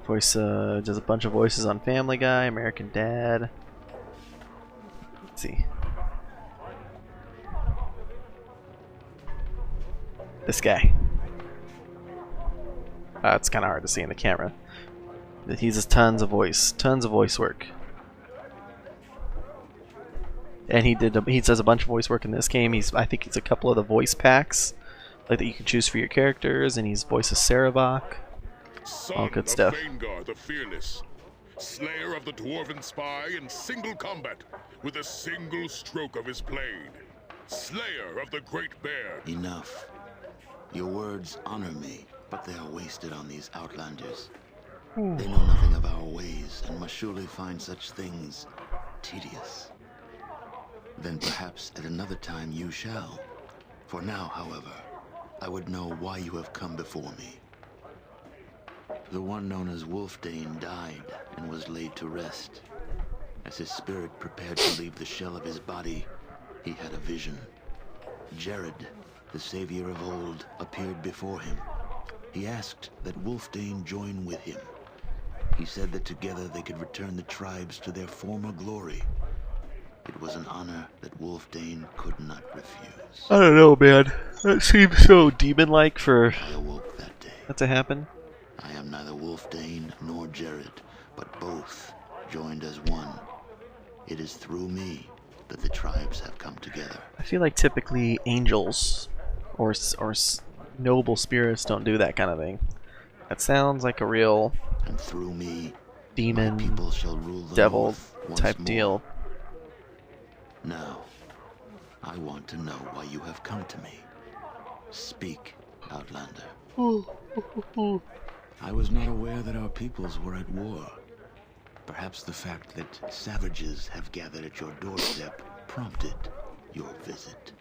Voice does a bunch of voices on Family Guy, American Dad. Let's see. This guy. It's kind of hard to see in the camera. He does tons of voice work. And he does a bunch of voice work in this game. I think he's a couple of the voice packs, like that you can choose for your characters, and he's voice of Sarabach. All good stuff. Vaingar the fearless, slayer of the dwarven spy in single combat with a single stroke of his blade, slayer of the great bear. Enough. Your words honor me, but they are wasted on these outlanders. They know nothing of our ways and must surely find such things tedious. Then perhaps at another time you shall. For now, however, I would know why you have come before me. The one known as Wolfdane died and was laid to rest. As his spirit prepared to leave the shell of his body, he had a vision. Jared, the savior of old, appeared before him. He asked that Wolfdane join with him. He said that together they could return the tribes to their former glory. It was an honor that Wolfdane could not refuse. I don't know, man. That seems so demon-like for I awoke that day. that to happen. I am neither Wolfdane nor Jared, but both joined as one. It is through me that the tribes have come together. I feel like typically angels or noble spirits don't do that kind of thing. That sounds like a real And through me, demon, my people shall rule the devil North once type more. deal. Now, I want to know why you have come to me. Speak, Outlander. I was not aware that our peoples were at war. Perhaps the fact that savages have gathered at your doorstep prompted your visit.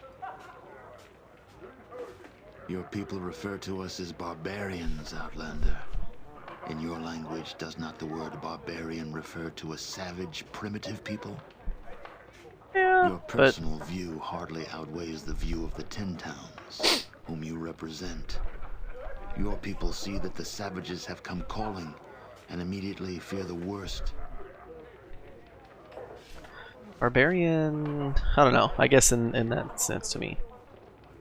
Your people refer to us as barbarians, Outlander. In your language, does not the word barbarian refer to a savage, primitive people? Yeah, Your personal view hardly outweighs the view of the Ten Towns, whom you represent. Your people see that the savages have come calling, and immediately fear the worst. barbarian, I don't know. I guess in that sense to me.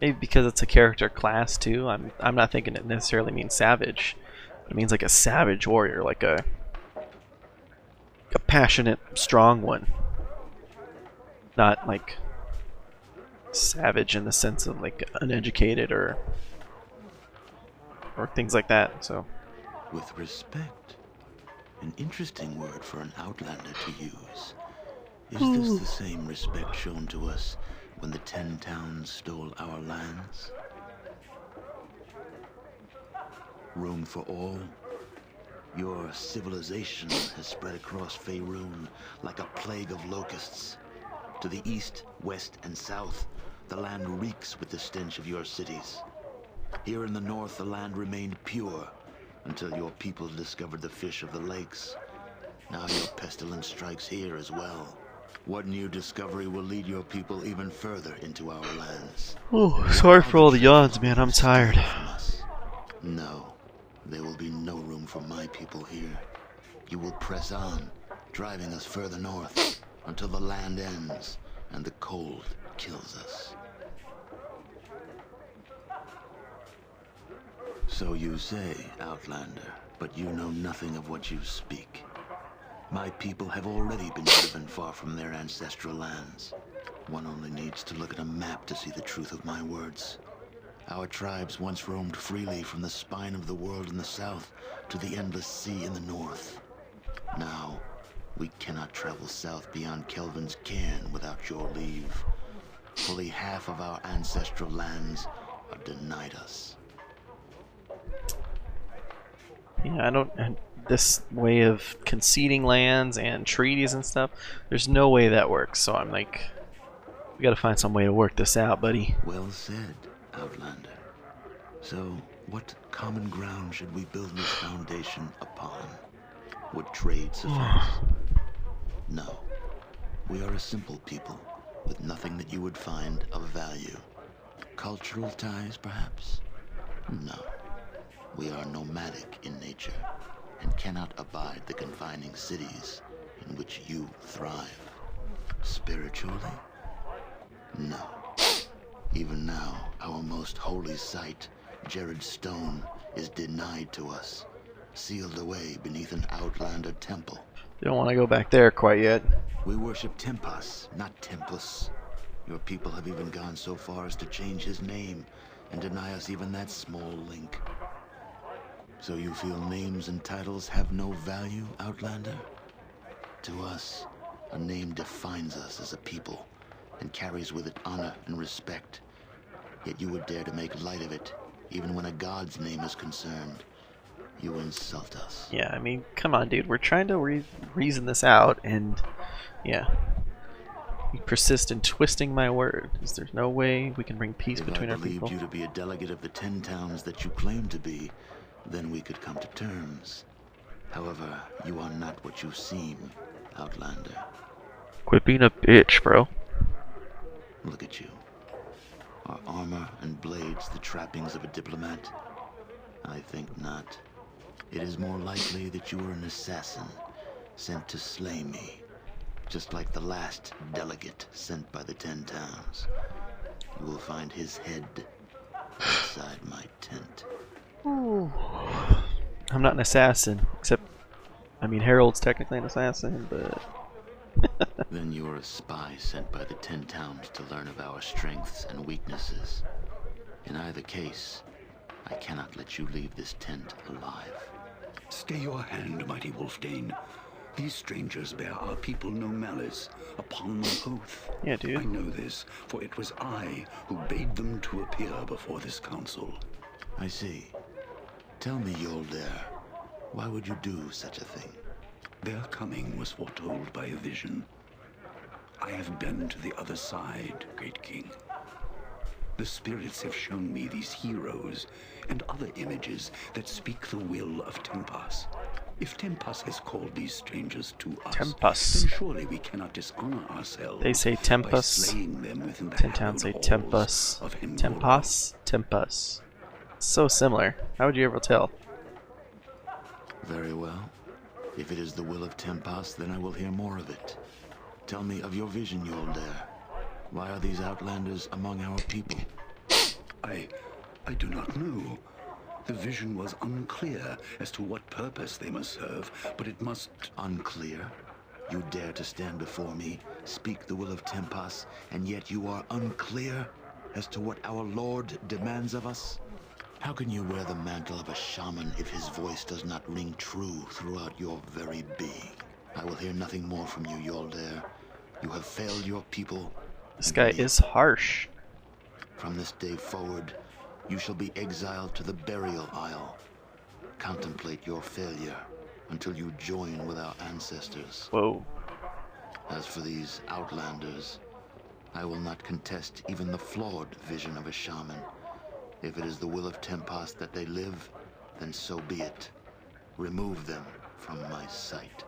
Maybe because it's a character class too. I'm not thinking it necessarily means savage. It means like a savage warrior, like a passionate, strong one. Not like savage in the sense of like uneducated or things like that. So With respect. An interesting word for an outlander to use. Is this the same respect shown to us when the Ten Towns stole our lands? Room for all? Your civilization has spread across Faerun like a plague of locusts. To the east, west, and south, the land reeks with the stench of your cities. Here in the north, the land remained pure until your people discovered the fish of the lakes. Now your pestilence strikes here as well. What new discovery will lead your people even further into our lands? oh, sorry for all the yawns, man. I'm tired. No, there will be no room for my people here. You will press on, driving us further north, until the land ends and the cold kills us. So you say, Outlander, but you know nothing of what you speak. My people have already been driven far from their ancestral lands. One only needs to look at a map to see the truth of my words. Our tribes once roamed freely from the spine of the world in the south to the endless sea in the north. Now, we cannot travel south beyond Kelvin's cairn without your leave. Fully half of our ancestral lands are denied us. Yeah, I don't. This way of conceding lands and treaties and stuff, there's no way that works. So I'm like, we gotta find some way to work this out, buddy. Well said, Outlander. So, what common ground should we build this foundation upon? Would trade suffice? No. We are a simple people, with nothing that you would find of value. Cultural ties, perhaps? No. We are nomadic in nature, and cannot abide the confining cities in which you thrive. Spiritually? No. Even now, our most holy site, Jared Stone, is denied to us, sealed away beneath an Outlander temple. You don't want to go back there quite yet. We worship Tempas, not Tempus. Your people have even gone so far as to change his name and deny us even that small link. So you feel names and titles have no value, Outlander? To us, a name defines us as a people and carries with it honor and respect. Yet you would dare to make light of it, even when a god's name is concerned. You insult us. Yeah, I mean, come on, dude. We're trying to reason this out, and yeah, you persist in twisting my words. There's no way we can bring peace between our If I people. believed you to be a delegate of the 10 towns that you claim to be, then we could come to terms. However, you are not what you seem, Outlander. Quit being a bitch, bro. Look at you. Are armor and blades the trappings of a diplomat? I think not. It is more likely that you are an assassin, sent to slay me, just like the last delegate sent by the 10 towns. You will find his head inside my tent. I'm not an assassin, except, I mean, Harold's technically an assassin, but... Then you are a spy sent by the 10 towns to learn of our strengths and weaknesses. In either case, I cannot let you leave this tent alive. Stay your hand, mighty Wolfdane. These strangers bear our people no malice, upon my oath. Yeah, dude. I know this, for it was I who bade them to appear before this council. I see. Tell me, Yoldair, why would you do such a thing? Their coming was foretold by a vision. I have been to the other side, great king. The spirits have shown me these heroes and other images that speak the will of Tempas. If Tempas has called these strangers to us, Tempas. then surely we cannot dishonor ourselves. They say by Tempas. slaying them within the 10 towns say hallowed Tempas. halls of Hemgol. Tempas? Tempas. So similar. How would you ever tell? Very well. If it is the will of Tempas, then I will hear more of it. Tell me of your vision, Yoldair. Why are these outlanders among our people? I do not know. The vision was unclear as to what purpose they must serve, but it must... Unclear? You dare to stand before me, speak the will of Tempas, and yet you are unclear as to what our Lord demands of us? How can you wear the mantle of a shaman if his voice does not ring true throughout your very being? I will hear nothing more from you, Yoldair. You have failed your people. This guy is harsh. From this day forward, you shall be exiled to the Burial Isle. Contemplate your failure until you join with our ancestors. Whoa. As for these outlanders, I will not contest even the flawed vision of a shaman. If it is the will of Tempas that they live, then so be it. Remove them from my sight.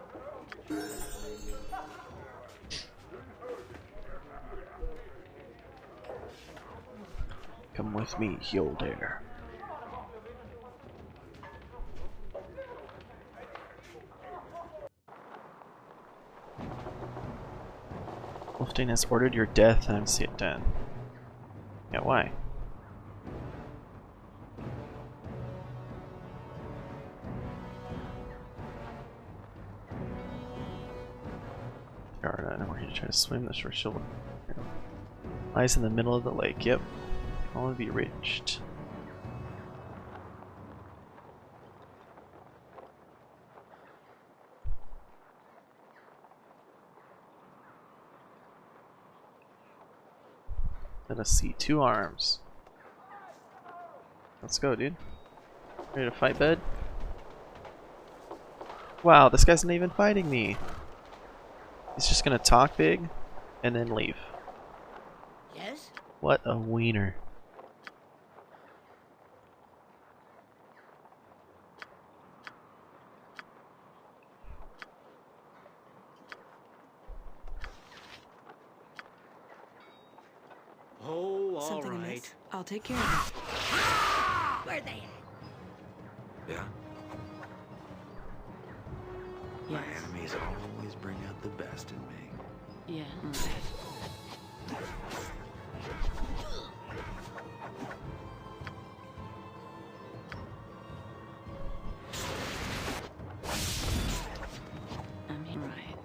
Come with me, Yoldair. Wolfdane has ordered your death, and I see it done. Yeah, why? Alright, I know where you try to swim. The shore shield lies in the middle of the lake. Yep. All of be reached. Let us see 2 arms. Let's go, dude. Ready to fight, bud? Wow, this guy's not even fighting me. He's just gonna talk big and then leave. Yes? What a wiener. Oh, all Something right. amiss? I'll take care of Where they at? Yeah? it. My Yes. enemies always bring out the best in me. Yeah. I'm here. Right.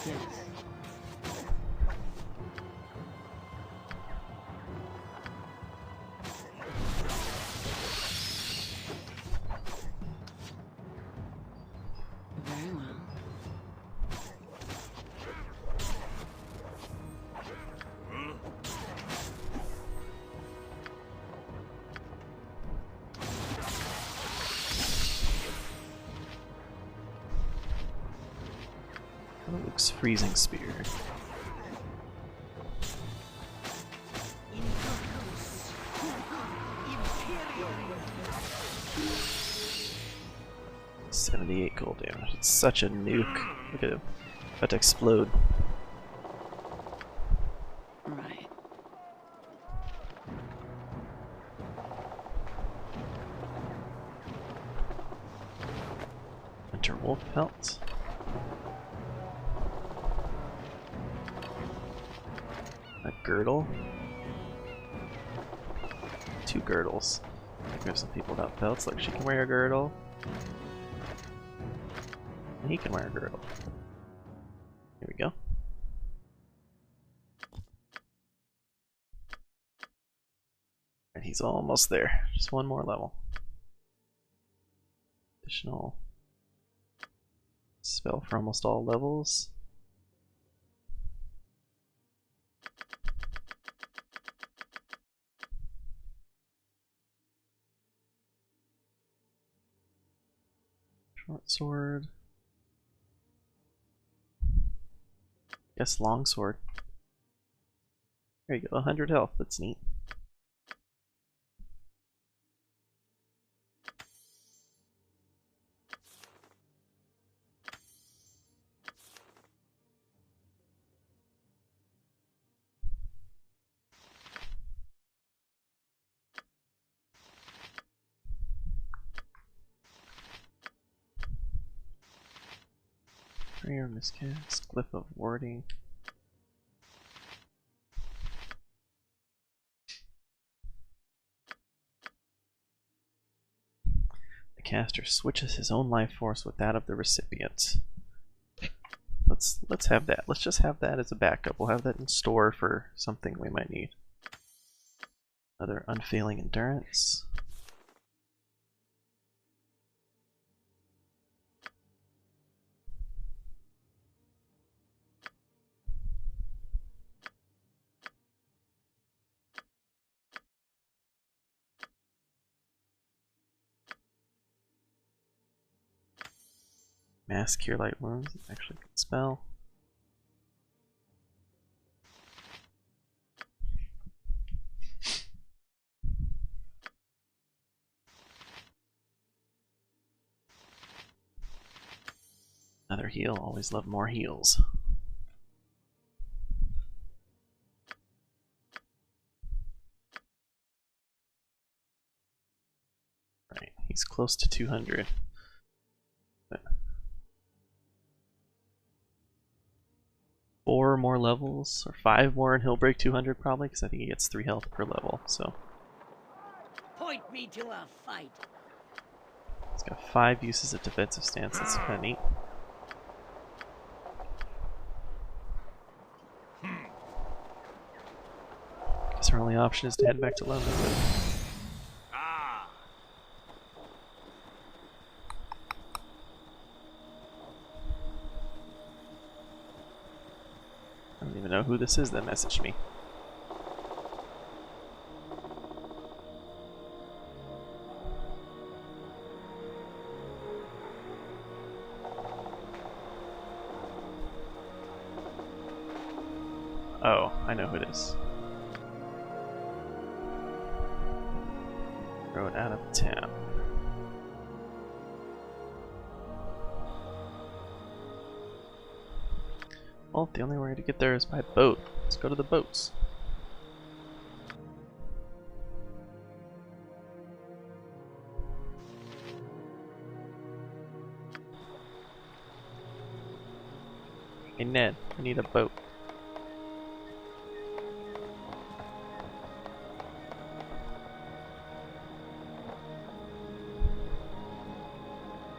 Yes. Very well. Luke's freezing spear. Imperial. 78 gold damage. It's such a nuke. Look at him. About to explode. Right. Winter wolf pelt. A girdle. 2 girdles. We have some people without belts. Like she can wear a girdle. And he can wear a girdle. And he's almost there. Just one more level. Additional spell for almost all levels. Short sword. Yes, long sword. There you go, 100 health. That's neat. Prayer miscast, glyph of warding. The caster switches his own life force with that of the recipient. Let's have that. Let's just have that as a backup. We'll have that in store for something we might need. Another unfailing endurance. Mass Cure Light Wounds, actually a good spell. Another heal, always love more heals. Right, he's close to 200. But 4 more levels, or 5 more, and he'll break 200 probably, because I think he gets 3 health per level, so. Point me to a fight. He's got 5 uses of defensive stance, that's kind of neat. Guess our only option is to head back to London. I don't even know who this is that messaged me. Oh, I know who it is. Road out of town. Well, the only way to get there is by boat. Let's go to the boats. Hey Ned, I need a boat.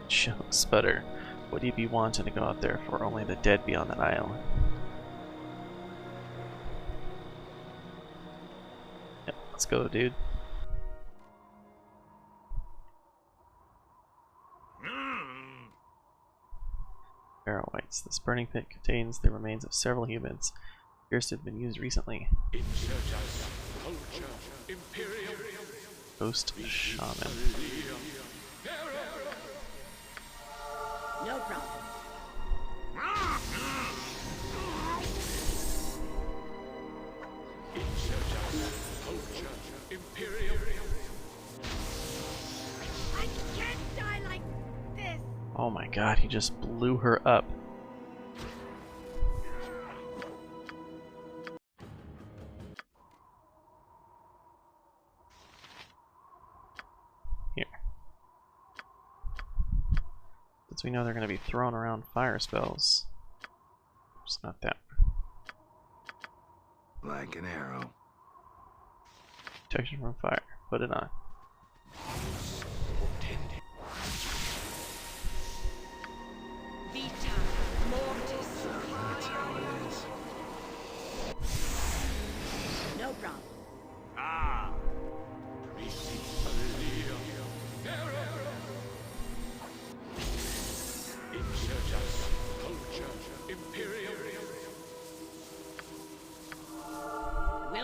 Show Sputter. What do you be wanting to go out there for? Only the dead be on that island. Yep, let's go, dude. Barrow Whites. This burning pit contains the remains of several humans. Appears to have been used recently. Ghost Shaman. No problem. I can't die like this. Oh my god, he just blew her up. Here. Since we know they're going to be throwing around fire spells. It's not that. Like an arrow. Protection from fire. Put it on. Vita mortis. That's how it is. No problem.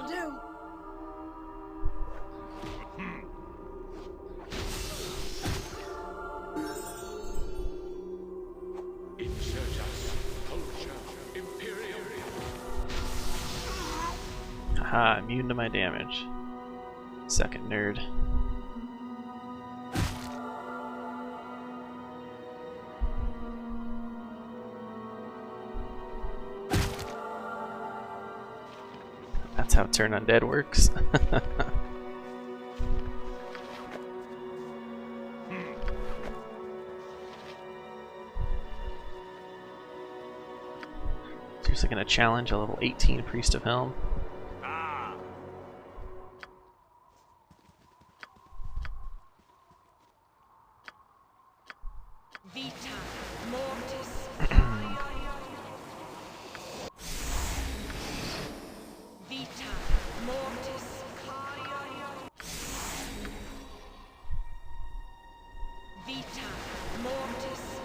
do. Aha, immune to my damage. Second nerd. That's how Turn Undead works. Seriously gonna challenge a level 18 Priest of Helm. Vita mortis. Vita mortis. Vita mortis.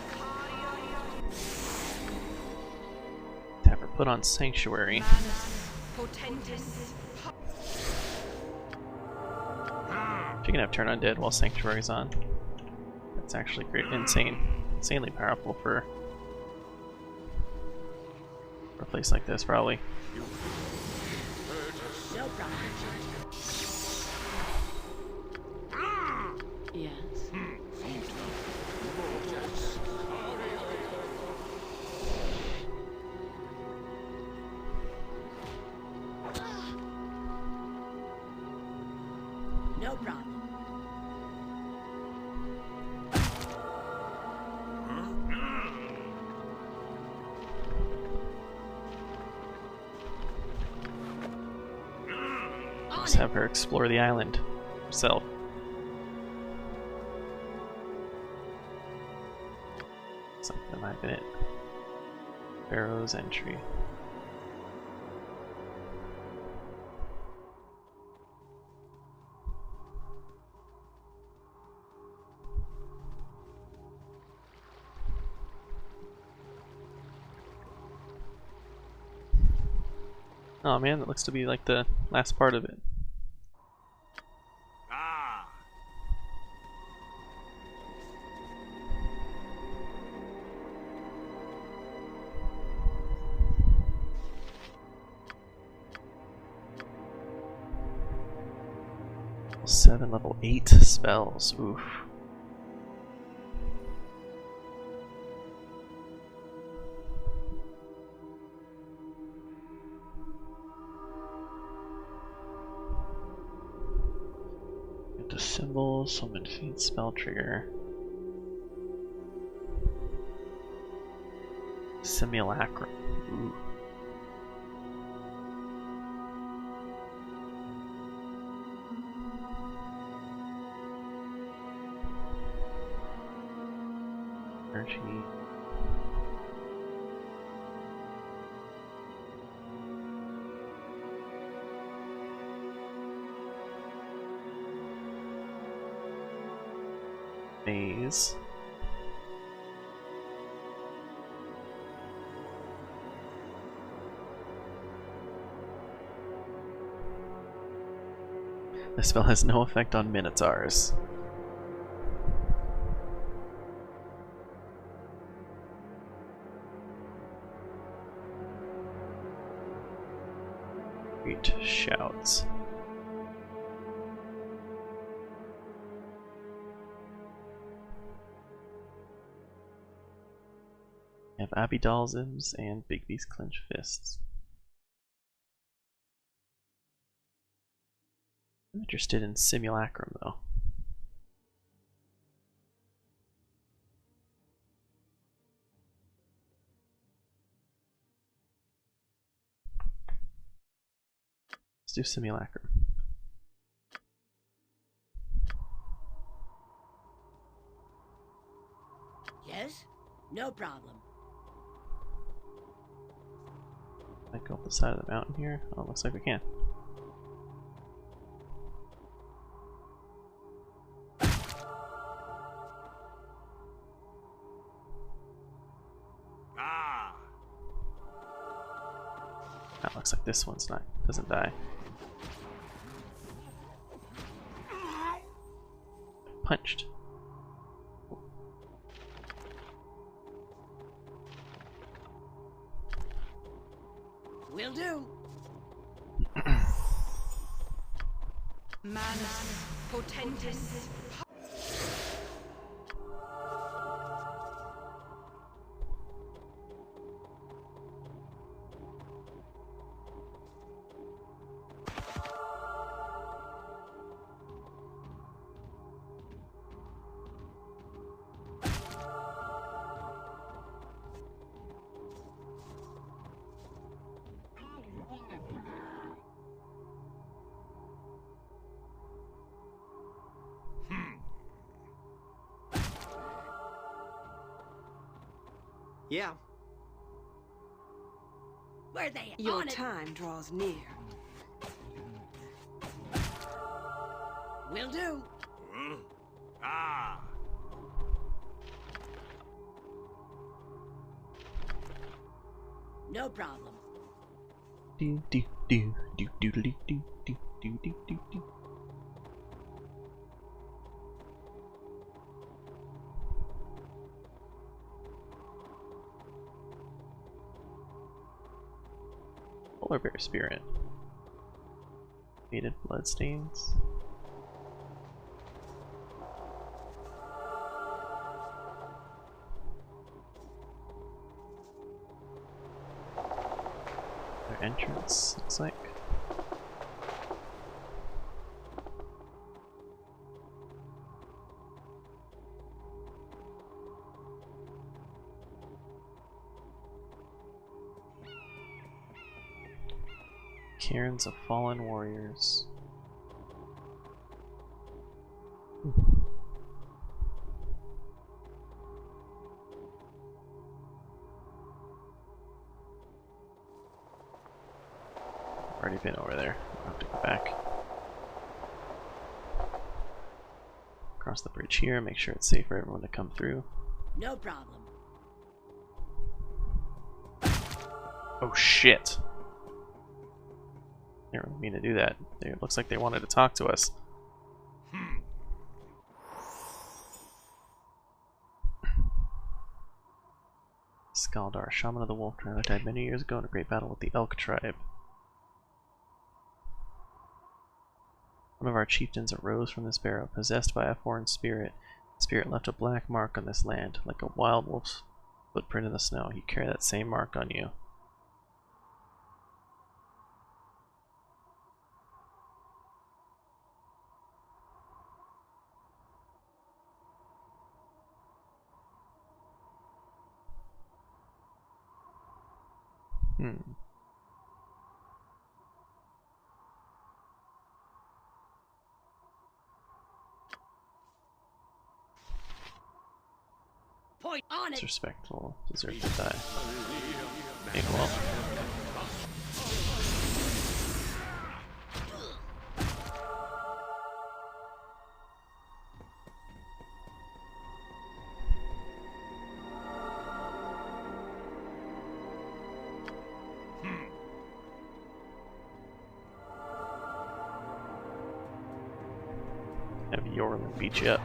Have her put on Sanctuary. Manus potentis. She can have Turn Undead while Sanctuary's on. That's actually great, insanely powerful for a place like this, probably. No problem. Yes. No problem. Just have her explore the island herself. Something like that. Pharaoh's Entry. Oh man, that looks to be like the last part of it. Ah. Level 7, level 8 spells. Oof. The symbol, summon feed spell trigger. Simulacrum. Ooh. Energy. Maze. This spell has no effect on Minotaurs. Great shouts. We have Abidalzims and Bigby's Clench Fists. I'm interested in Simulacrum though. Let's do Simulacrum. Yes? No problem. Might go up the side of the mountain here. Oh, looks like we can. Ah. That looks like this one's doesn't die. punched. Will do. Manus potentis. Yeah. Where they Your on it? time draws near. Will do. Ah. No problem. Do do do do do do do do do do do do. Polar bear spirit. Faded bloodstains. Their entrance looks like. Cairns of Fallen Warriors. Already been over there. I'll have to go back. Cross the bridge here, make sure it's safe for everyone to come through. No problem. Oh shit! They didn't mean to do that. It looks like they wanted to talk to us. Skaldar, shaman of the Wolf Tribe, that died many years ago in a great battle with the Elk Tribe. One of our chieftains arose from this barrow, possessed by a foreign spirit. The spirit left a black mark on this land, like a wild wolf's footprint in the snow. You carry that same mark on you. Point on it. Disrespectful. Deserve to die. Hey, well. Have Yorlin beat you up.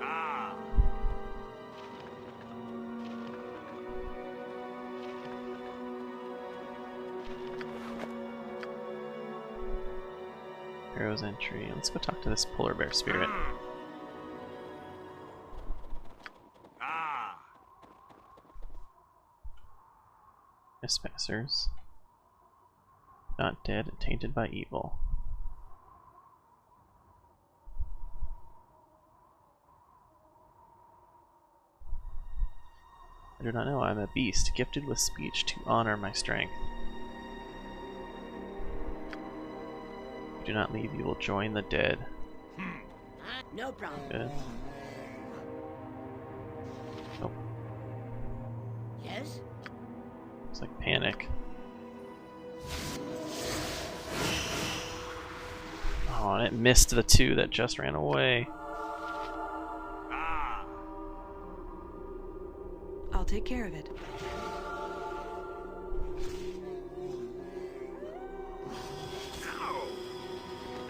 Ah. Arrow's entry. Let's go talk to this polar bear spirit. Ah. Trespassers. Not dead and tainted by evil. I do not know. I am a beast, gifted with speech to honor my strength. Do not leave, you will join the dead. No problem. Good. Oh, Yes? it's like panic. Oh, and it missed the two that just ran away. Ah! I'll take care of it. Ow!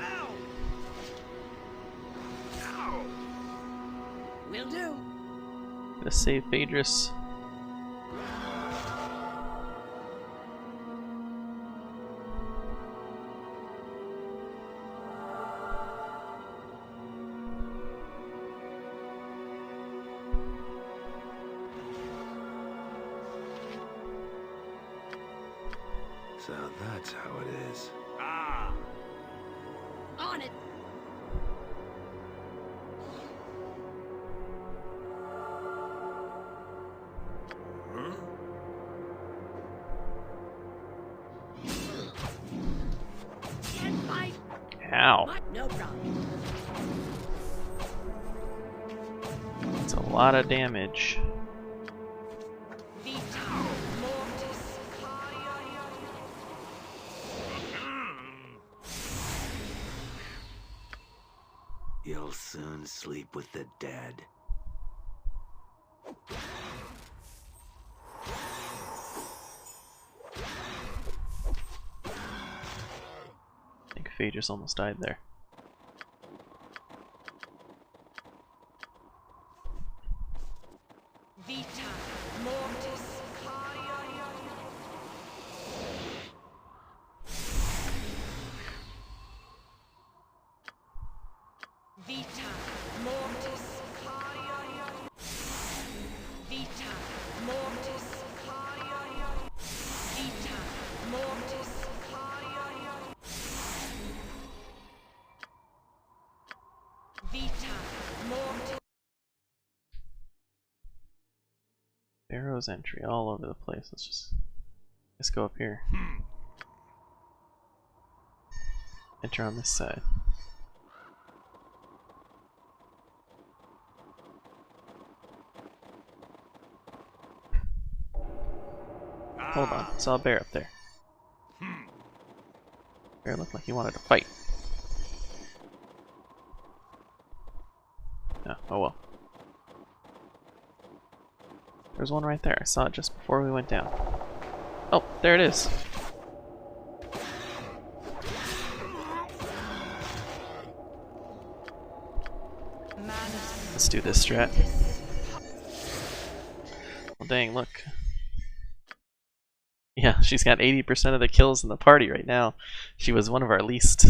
Ow! Ow! Will do. Gonna save Phaedrus. So that's how it is. Ah! On it. Huh? Can't fight. Ow. No problem. It's a lot of damage. You'll soon sleep with the dead. I think Phaedrus almost died there. Vita mortis. Vita mortis. Vita mortis. Vita mortis. Vita mortis. Pharaoh's entry all over the place. Let's go up here. Enter on this side. Hold on, saw a bear up there. Bear looked like he wanted to fight. No, oh well. There's one right there. I saw it just before we went down. Oh, there it is. Let's do this strat. Well, dang, look. Yeah, she's got 80% of the kills in the party right now. She was one of our least,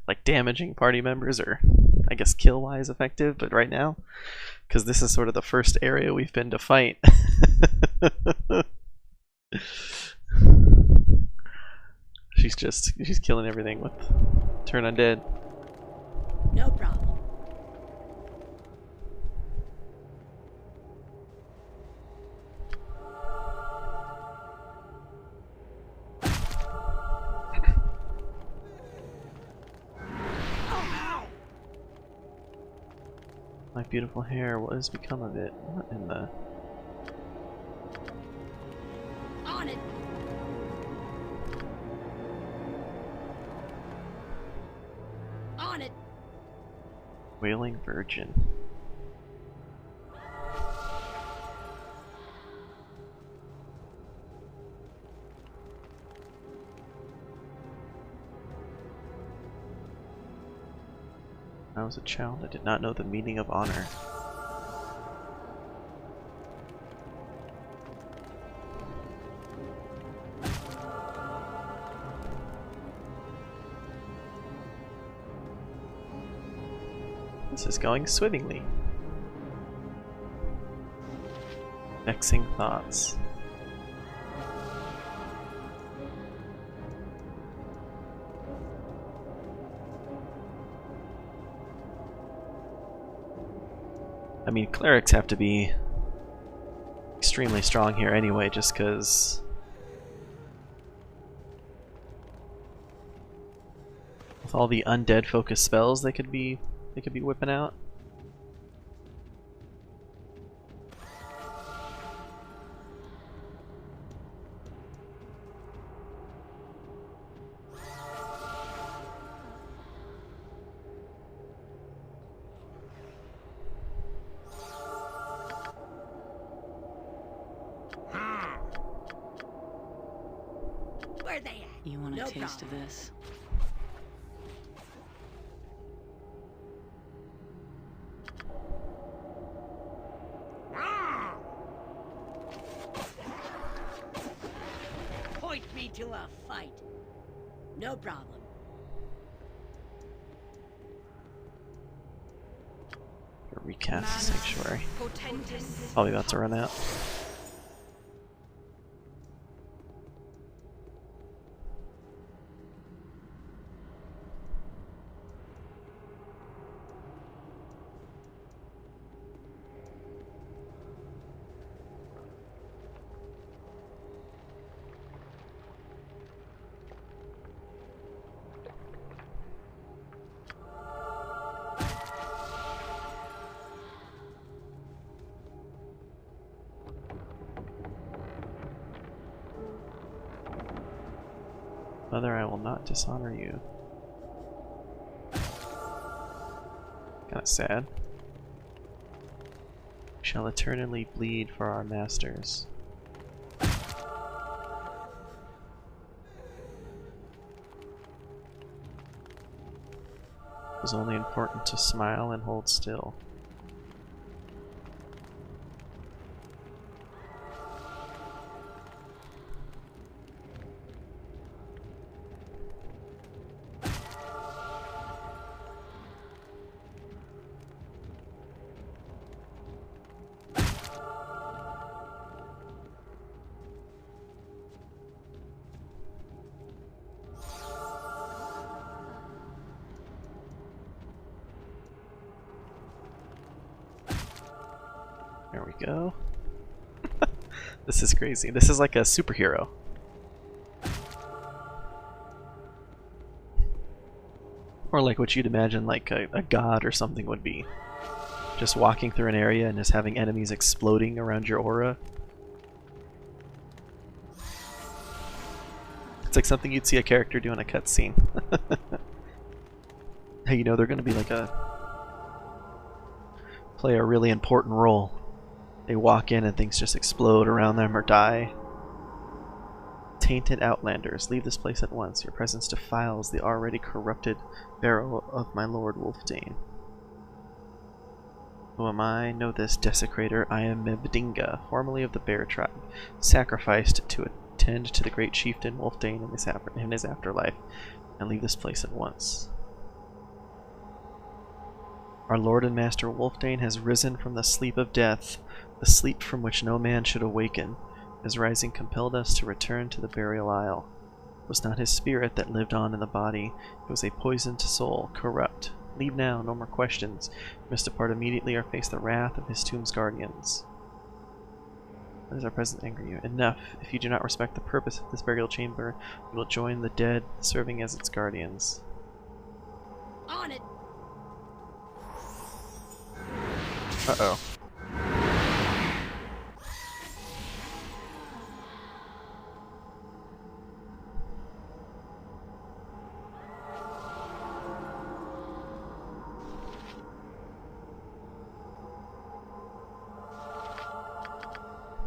like, damaging party members, or I guess kill-wise effective, but right now, because this is sort of the first area we've been to fight. She's killing everything with turn undead. No problem. My beautiful hair, what has become of it? What in the... On it. On it. Wailing Virgin. When I was a child, I did not know the meaning of honor. This is going swimmingly. Vexing thoughts. I mean, clerics have to be extremely strong here anyway, just because With all the undead focused spells they could be whipping out. Where they at? You want a No taste problem. of this? Point me to a fight. No problem. Recast the sanctuary. Potentis. Probably about to run out. Mother, I will not dishonor you. Kinda sad. We shall eternally bleed for our masters. It was only important to smile and hold still. There we go. This is crazy. This is like a superhero. Or like what you'd imagine like a god or something would be. Just walking through an area and just having enemies exploding around your aura. It's like something you'd see a character do in a cutscene. Hey, you know they're gonna be like play a really important role. They walk in and things just explode around them or die. Tainted outlanders, leave this place at once. Your presence defiles the already corrupted barrow of my lord Wolfdane. Who am I? Know this, desecrator. I am Mebdinga, formerly of the Bear tribe, sacrificed to attend to the great chieftain Wolfdane in his afterlife, and leave this place at once. Our lord and master Wolfdane has risen from the sleep of death, the sleep from which no man should awaken. His rising compelled us to return to the burial isle. It was not his spirit that lived on in the body, it was a poisoned soul, corrupt. Leave now, no more questions. You must depart immediately or face the wrath of his tomb's guardians. Why does our presence anger you? Enough. If you do not respect the purpose of this burial chamber, you will join the dead, serving as its guardians. On it. Uh-oh.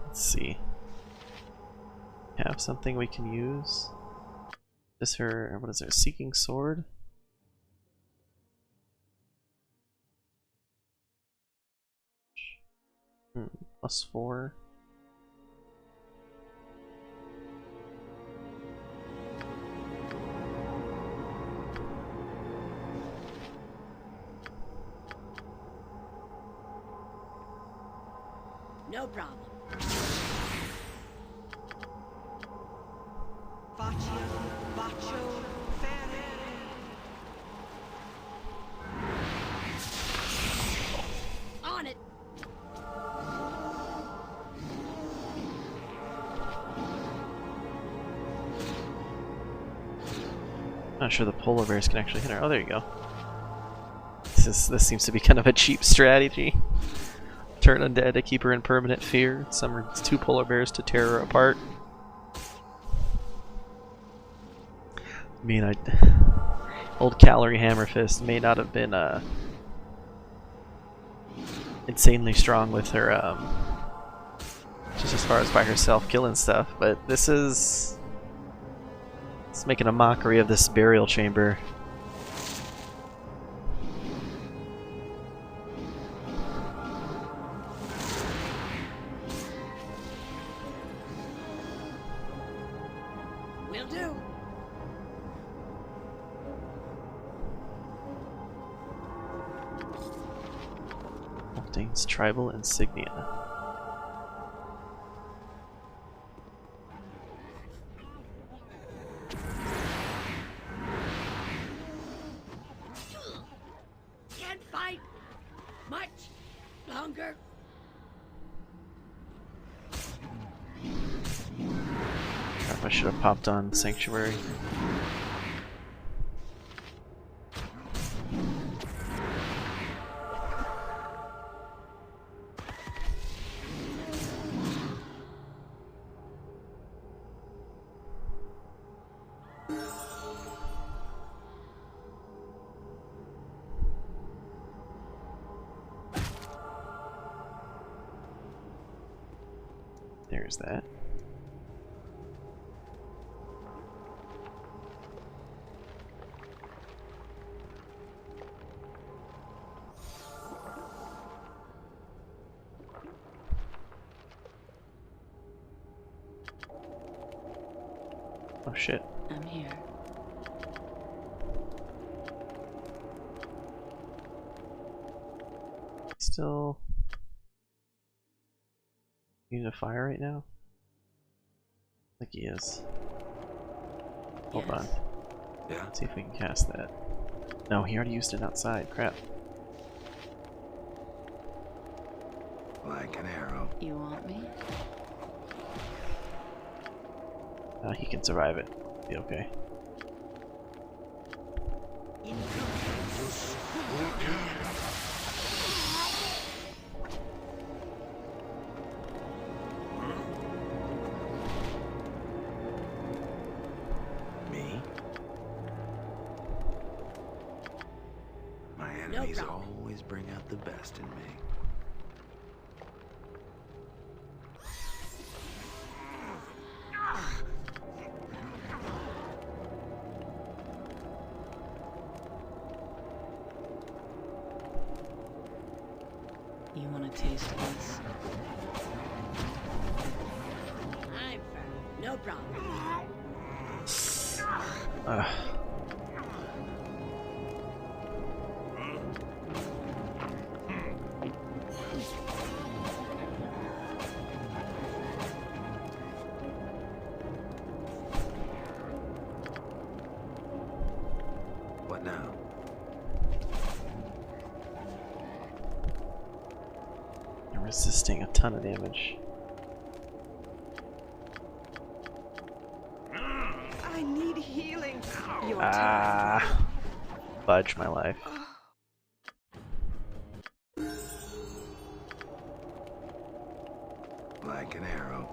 Let's see. Have something we can use. Is her, what is her, seeking sword? +4. No problem. On it. Not sure the polar bears can actually hit her. Oh, there you go. This seems to be kind of a cheap strategy. Turn undead to keep her in permanent fear. Summon 2 polar bears to tear her apart. I mean, old Calorie Hammerfist may not have been insanely strong with her, just as far as by herself killing stuff, but this is... it's making a mockery of this burial chamber. Will do. Wolfdane's tribal insignia. Can't fight much longer. Crap, I should have popped on Sanctuary. There's that. Oh shit. I'm here. Still needing a fire right now? I think he is. Hold Yes. on. Yeah? Let's see if we can cast that. No, he already used it outside. Crap. Like an arrow. You want me? He can survive it. Be okay. Me? My enemies problem. always bring out the best in me. You want a taste of this? I'm firm. No problem. What now? You're resisting a ton of damage. I need healing. Your Ah. Fudge my life. Like an arrow.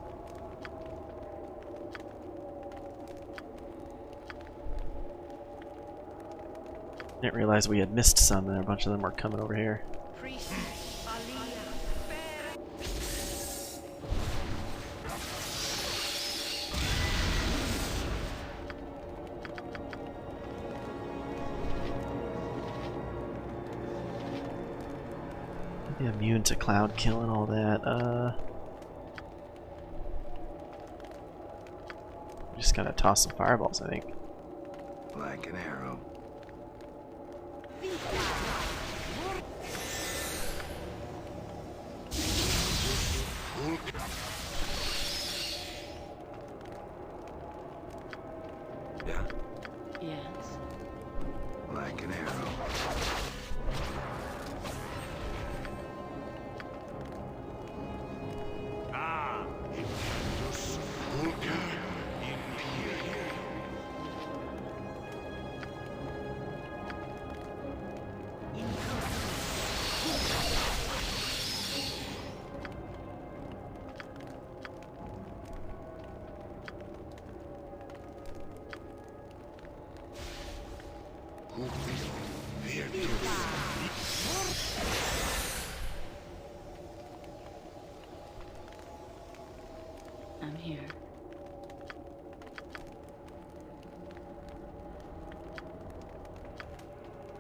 Didn't realize we had missed some and a bunch of them were coming over here. Maybe immune to cloud kill and all that. Just gotta toss some fireballs, I think. Like an arrow. Yeah? Yes. Like an arrow. Ah. Who will fear to I'm here.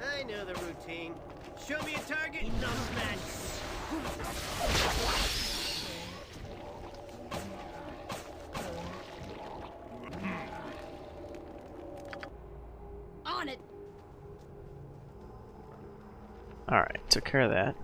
I know the routine. Show me a target. Enough, man. On it. Alright, took care of that.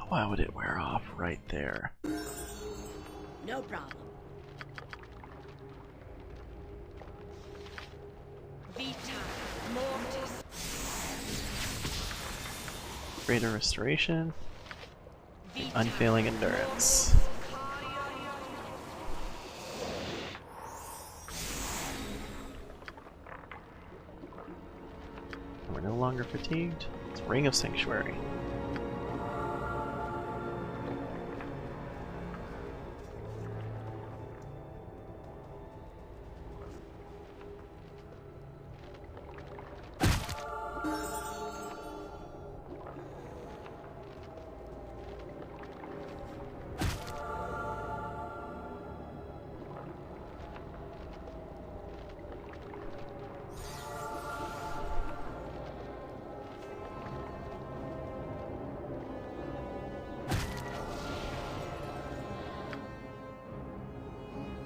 Why would it wear off right there? No problem. Vita Mortis. Greater restoration, Vita unfailing endurance. We're no longer fatigued. It's Ring of Sanctuary.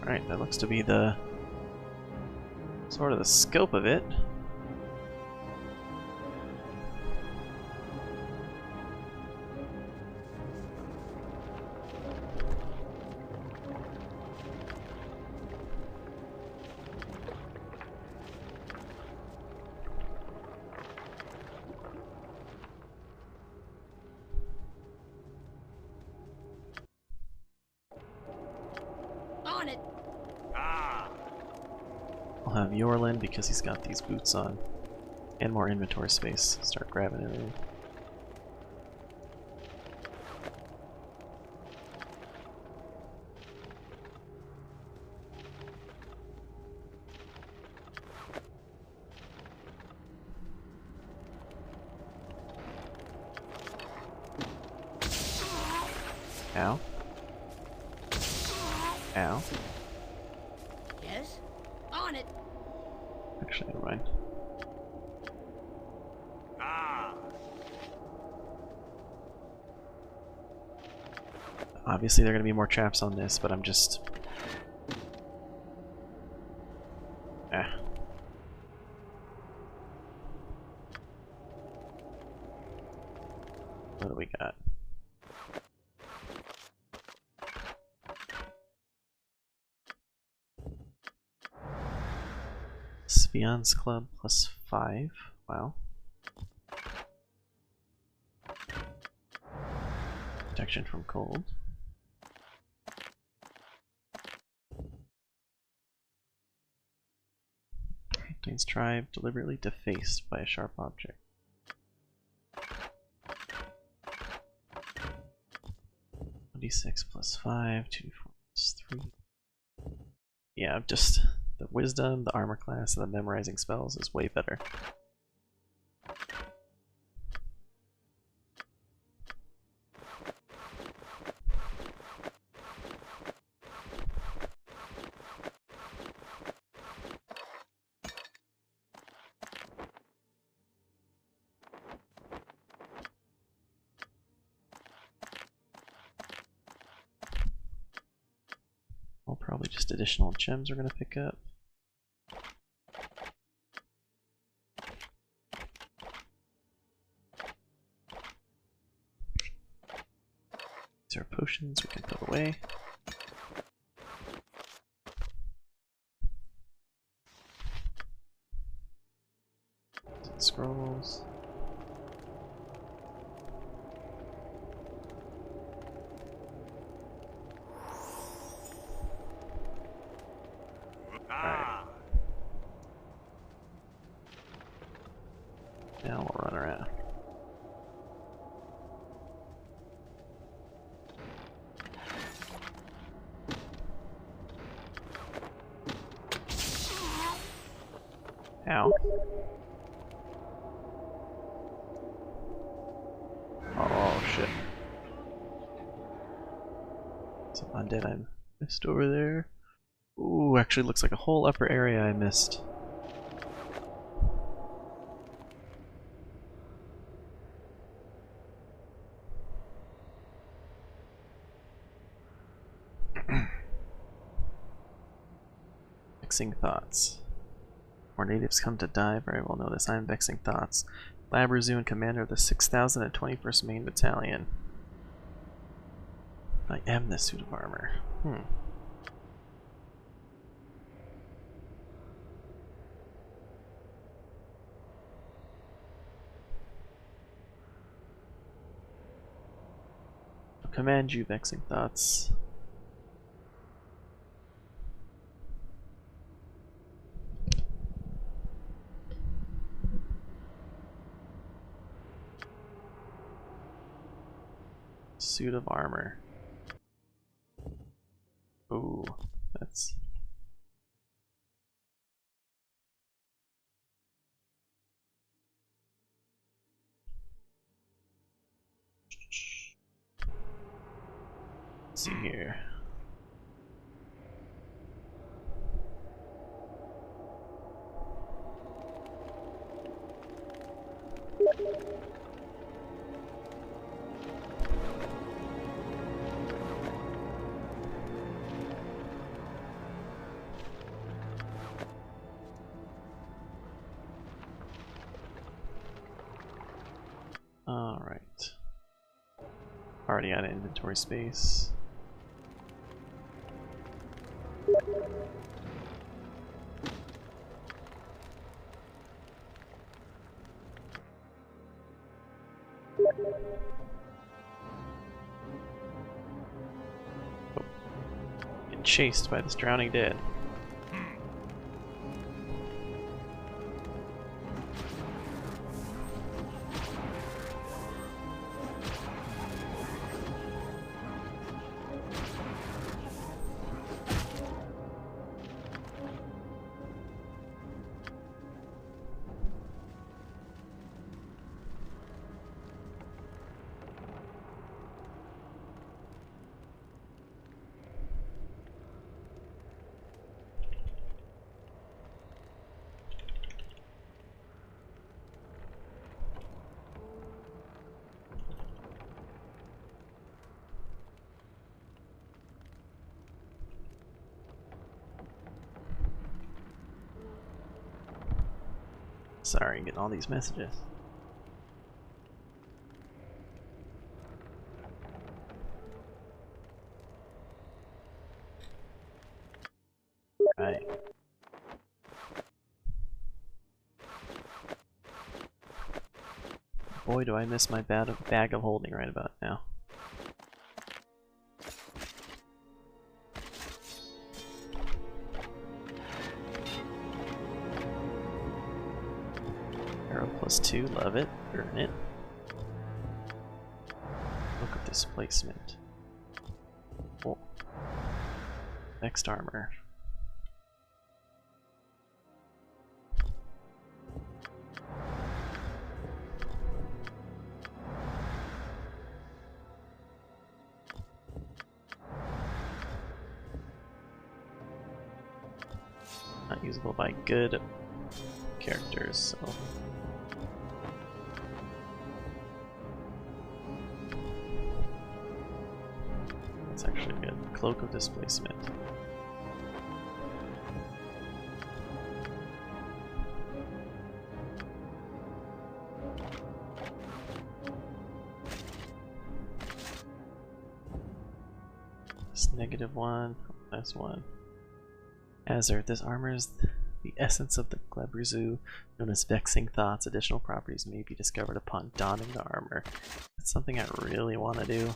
Alright, that looks to be the sort of the scope of it. On it. I'll have Yorlin because he's got these boots on. And more inventory space. Start grabbing everything. Ow. Ow. Yes. On it. Actually, never mind. Obviously, there are going to be more traps on this, but I'm just... What do we got? Spion's Club plus 5. Wow. Protection from cold. Contains tribe deliberately defaced by a sharp object. D6 plus 5, 2d4 plus 3. Yeah, just the wisdom, the armor class, and the memorizing spells is way better. all probably just additional gems we're gonna pick up. These are potions we can put away. Scrolls. Ah. Now we'll run around. Ow. Oh shit. Some undead I missed over there. Ooh, actually looks like a whole upper area I missed. Vexing thoughts. More natives come to die. Very well noticed. I am Vexing Thoughts. Labrazoon, commander of the 6021st Main Battalion. I am this suit of armor. I'll command you, Vexing Thoughts. Suit of armor. Ooh, that's... Let's see here. Alright. Already out of inventory space. Oh. Get chased by this drowning dead. Sorry, getting all these messages. Right. Boy, do I miss my bag of holding right about now. Arrow +2, love it, earn it. Look at displacement. Oh. Next armor. Not usable by good characters, so that's actually good. Cloak of Displacement. It's -1, +1. Hazard. This armor is the essence of the Glebrezu, known as Vexing Thoughts. Additional properties may be discovered upon donning the armor. That's something I really want to do.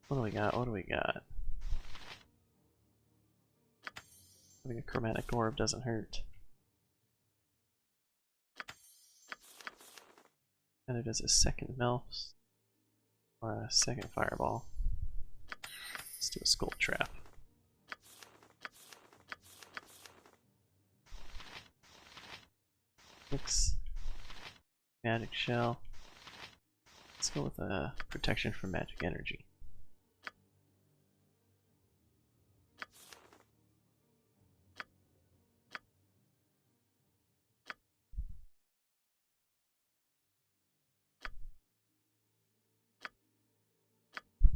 What do we got? What do we got? I think a chromatic orb doesn't hurt. And it does a second melts or a second fireball. Let's do a skull trap. Mix. Magic shell. Let's go with a protection from magic energy.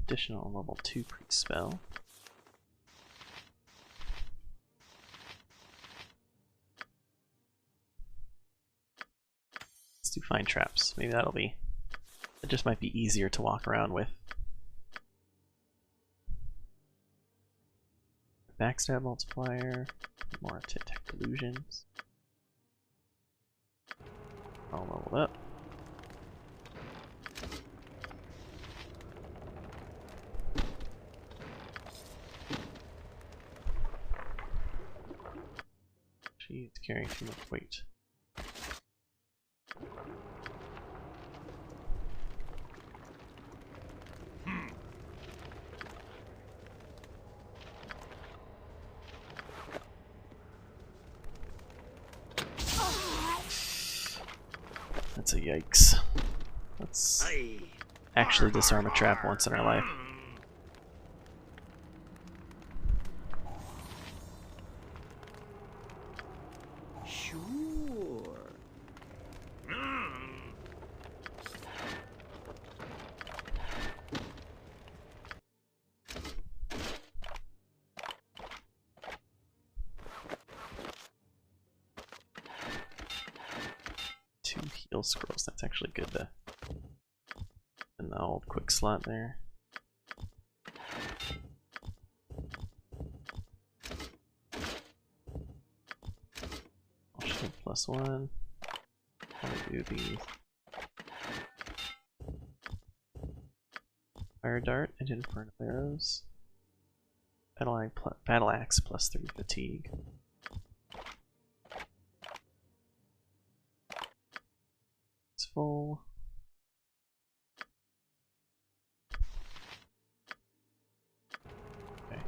Additional level 2 pre-spell. Let's do Find Traps. Maybe that'll be... It just might be easier to walk around with. Backstab multiplier. More to detect illusions. All leveled up. She's carrying too much weight. That's a yikes. Let's actually disarm a trap once in our life. Scrolls, that's actually good to in the old quick slot there. I'll shoot +1. I'll do the fire dart and inferno arrows. Battle axe +3 fatigue. Full. Okay.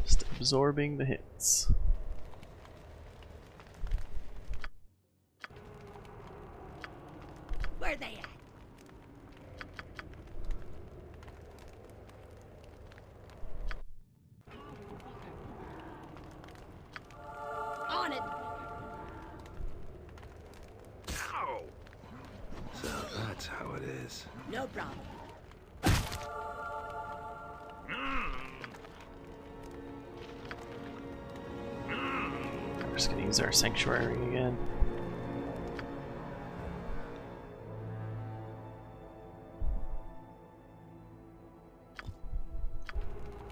Just absorbing the hits. Where they at? On it. Ow! So that's how it is. No problem. We're just gonna use our sanctuary again.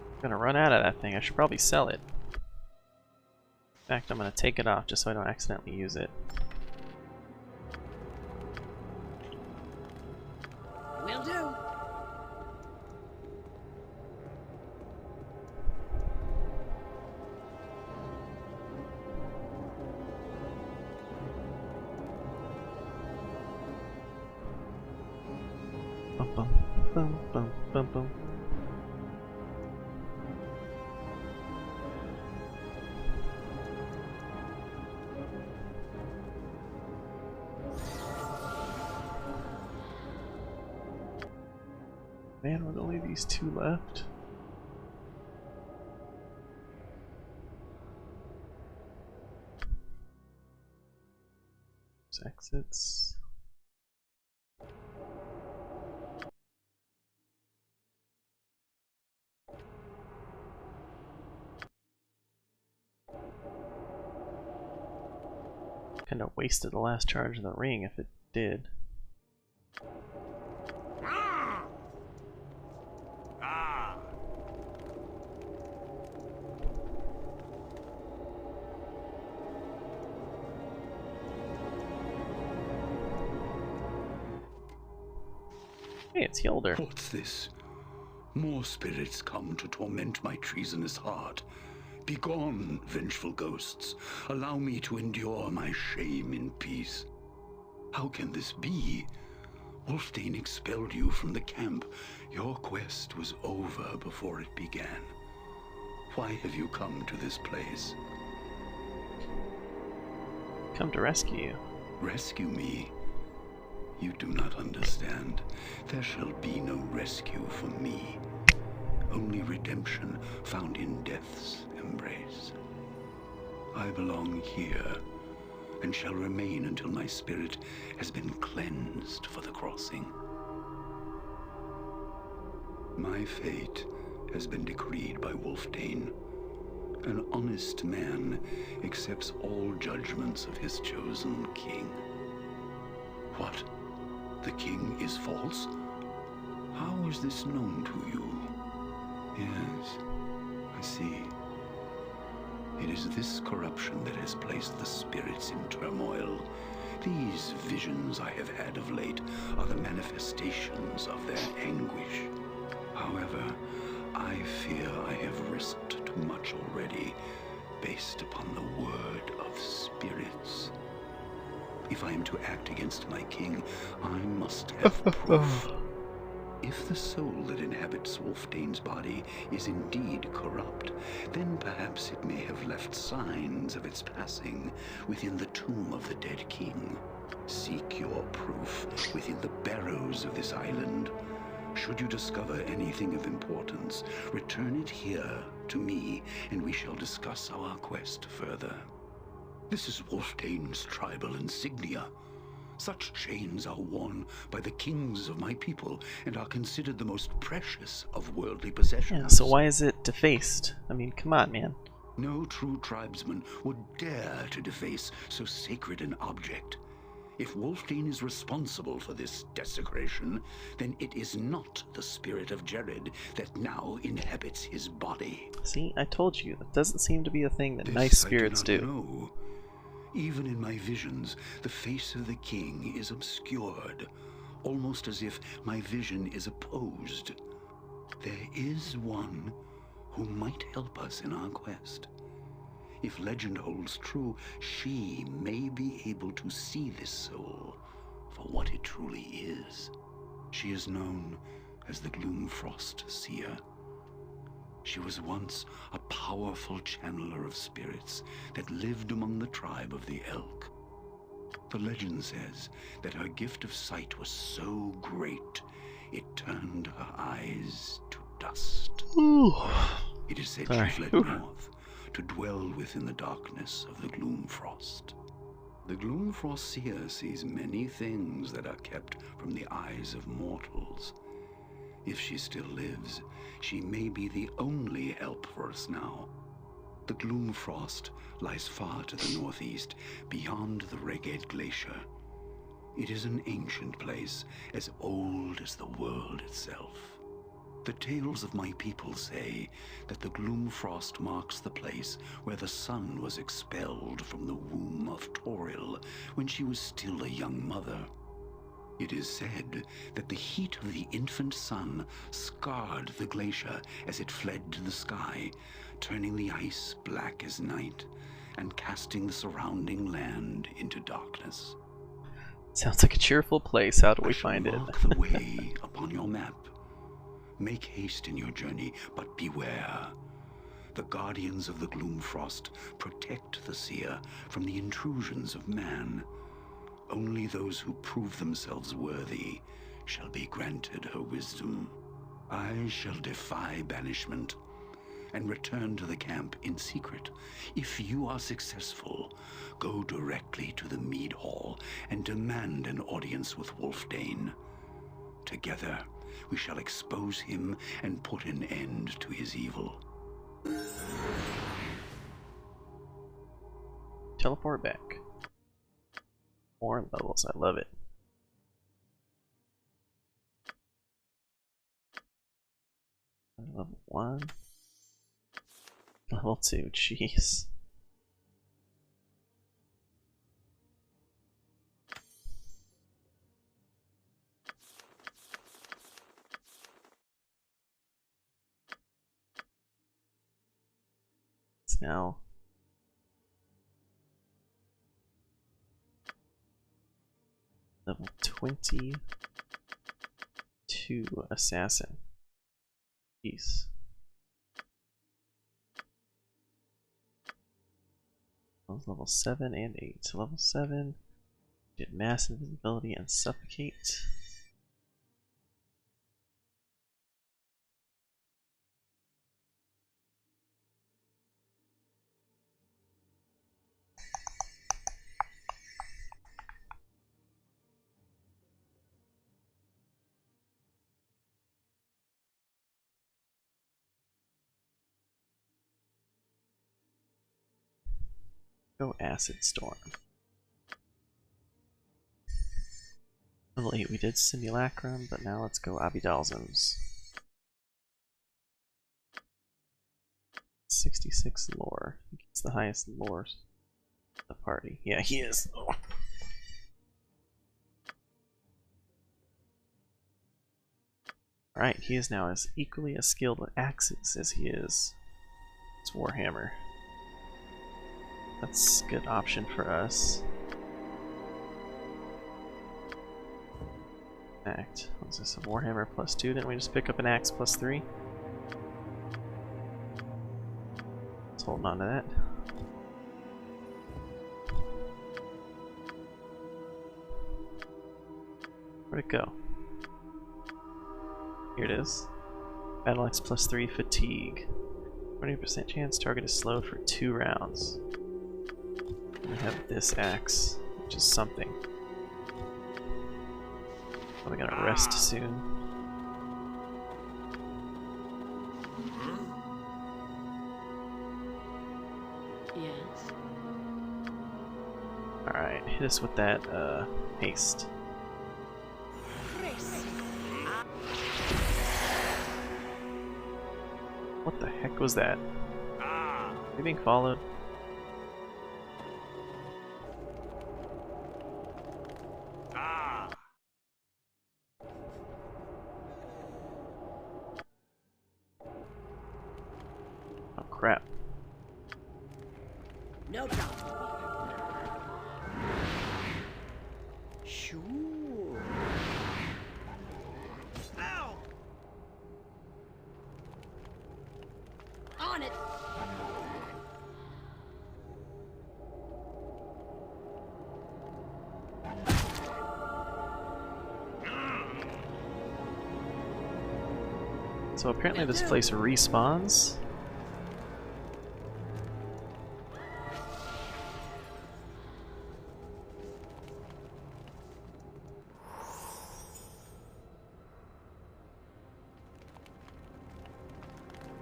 I'm gonna run out of that thing. I should probably sell it. In fact, I'm gonna take it off just so I don't accidentally use it. Will do. Bum, bum, bum, bum, bum, bum. Man, with only these two left. There's exits. Kind of wasted the last charge of the ring if it did. Ah! Ah! Hey, it's Hilder. What's this? More spirits come to torment my treasonous heart. Begone, vengeful ghosts. Allow me to endure my shame in peace. How can this be? Wulfdane expelled you from the camp. Your quest was over before it began. Why have you come to this place? Come to rescue you. Rescue me? You do not understand. There shall be no rescue for me. Only redemption found in death's embrace. I belong here, and shall remain until my spirit has been cleansed for the crossing. My fate has been decreed by Wulfdane. An honest man accepts all judgments of his chosen king. What? The king is false? How is this known to you? Yes, I see. It is this corruption that has placed the spirits in turmoil. These visions I have had of late are the manifestations of their anguish. However, I fear I have risked too much already, based upon the word of spirits. If I am to act against my king, I must have proof. If the soul that inhabits Wulfdane's body is indeed corrupt, then perhaps it may have left signs of its passing within the tomb of the dead king. Seek your proof within the barrows of this island. Should you discover anything of importance, return it here to me, and we shall discuss our quest further. This is Wulfdane's tribal insignia. Such chains are worn by the kings of my people and are considered the most precious of worldly possessions. Yeah, so why is it defaced? I mean, come on, man. No true tribesman would dare to deface so sacred an object. If Wulfdane is responsible for this desecration, then it is not the spirit of Jared that now inhabits his body. See, I told you, that doesn't seem to be a thing that This nice I spirits do. do. Not know. Even in my visions, the face of the king is obscured, almost as if my vision is opposed. There is one who might help us in our quest. If legend holds true, she may be able to see this soul for what it truly is. She is known as the Gloomfrost Seer. She was once a powerful channeler of spirits that lived among the tribe of the Elk. The legend says that her gift of sight was so great, it turned her eyes to dust. Ooh. It is said Sorry. she fled north to dwell within the darkness of the Gloomfrost. The Gloomfrost Seer sees many things that are kept from the eyes of mortals. If she still lives, she may be the only help for us now. The Gloomfrost lies far to the northeast, beyond the Reged Glacier. It is an ancient place, as old as the world itself. The tales of my people say that the Gloomfrost marks the place where the sun was expelled from the womb of Toril when she was still a young mother. It is said that the heat of the infant sun scarred the glacier as it fled to the sky, turning the ice black as night and casting the surrounding land into darkness. Sounds like a cheerful place. How do we find it? Mark the way upon your map. Make haste in your journey, but beware. The guardians of the Gloomfrost protect the seer from the intrusions of man. Only those who prove themselves worthy shall be granted her wisdom. I shall defy banishment and return to the camp in secret. If you are successful, go directly to the Mead Hall and demand an audience with Wolfdane. Together, we shall expose him and put an end to his evil. Teleport back. More levels, I love it. Level 1. Level 2, jeez. It's now level 22 assassin. Jeez. Level 7 and 8. So level 7 did mass invisibility and suffocate. Go Acid Storm. Level 8 we did Simulacrum, but now let's go Abidalzums. 66 lore. I think he's the highest lore in the party. Yeah, he is. Oh. Alright, he is now as equally as skilled with axes as he is his Warhammer. That's a good option for us. Act. Was this a Warhammer +2? Didn't we just pick up an axe +3? Let's hold on to that. Where'd it go? Here it is. Battle Axe +3 fatigue. 20% chance target is slowed for 2 rounds. We have this axe, which is something. Probably gonna rest soon. Yes. Alright, hit us with that haste. What the heck was that? Are we being followed? Oh crap. No problem. Sure. Ow! On it. So apparently this place respawns.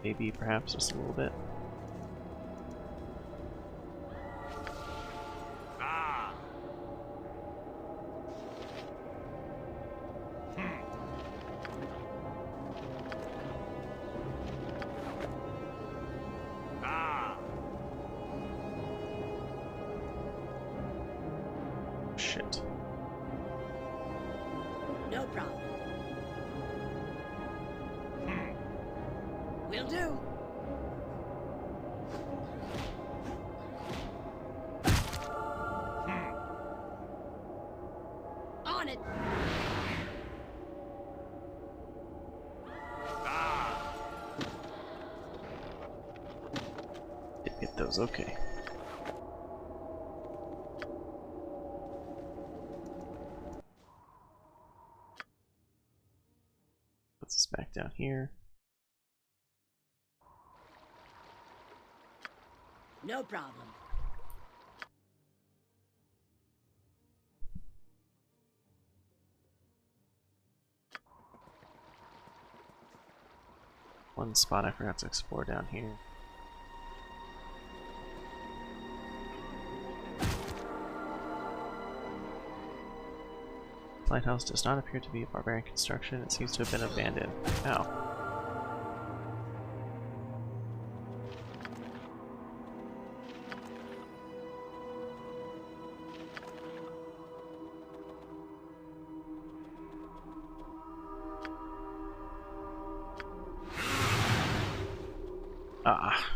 Maybe, perhaps, just a little bit. Shit. No problem. Will do. goes, okay. Puts us back down here. No problem. One spot I forgot to explore down here. The lighthouse does not appear to be a barbarian construction. It seems to have been abandoned. Ow. Ah.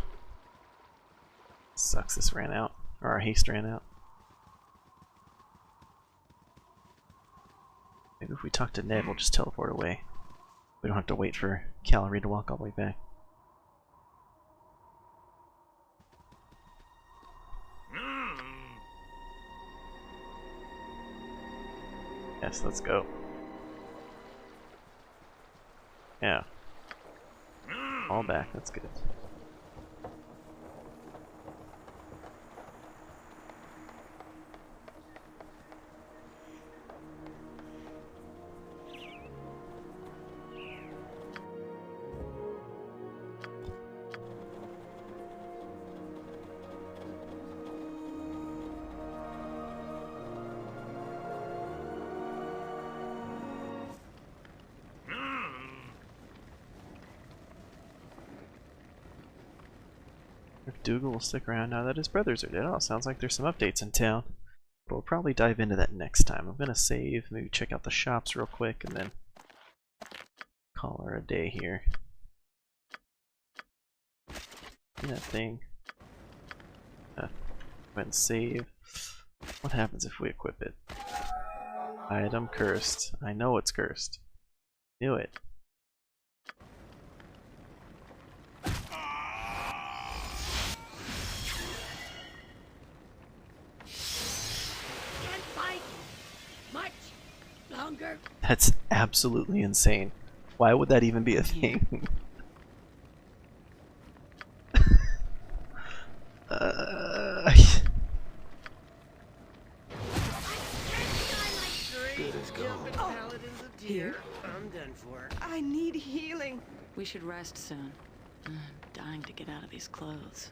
Sucks, this ran out. Or our haste ran out. Maybe if we talk to Ned, we'll just teleport away. We don't have to wait for Calorie to walk all the way back. Yes, let's go. Yeah. All back, that's good. If Dougal will stick around now that his brothers are dead. Oh, sounds like there's some updates in town. But we'll probably dive into that next time. I'm gonna save, maybe check out the shops real quick, and then call her a day here. And that thing. Go ahead and save. What happens if we equip it? Item cursed. I know it's cursed. Knew it. That's absolutely insane. Why would that even be a thing? Here? I'm done for. I need healing. We should rest soon. I'm dying to get out of these clothes.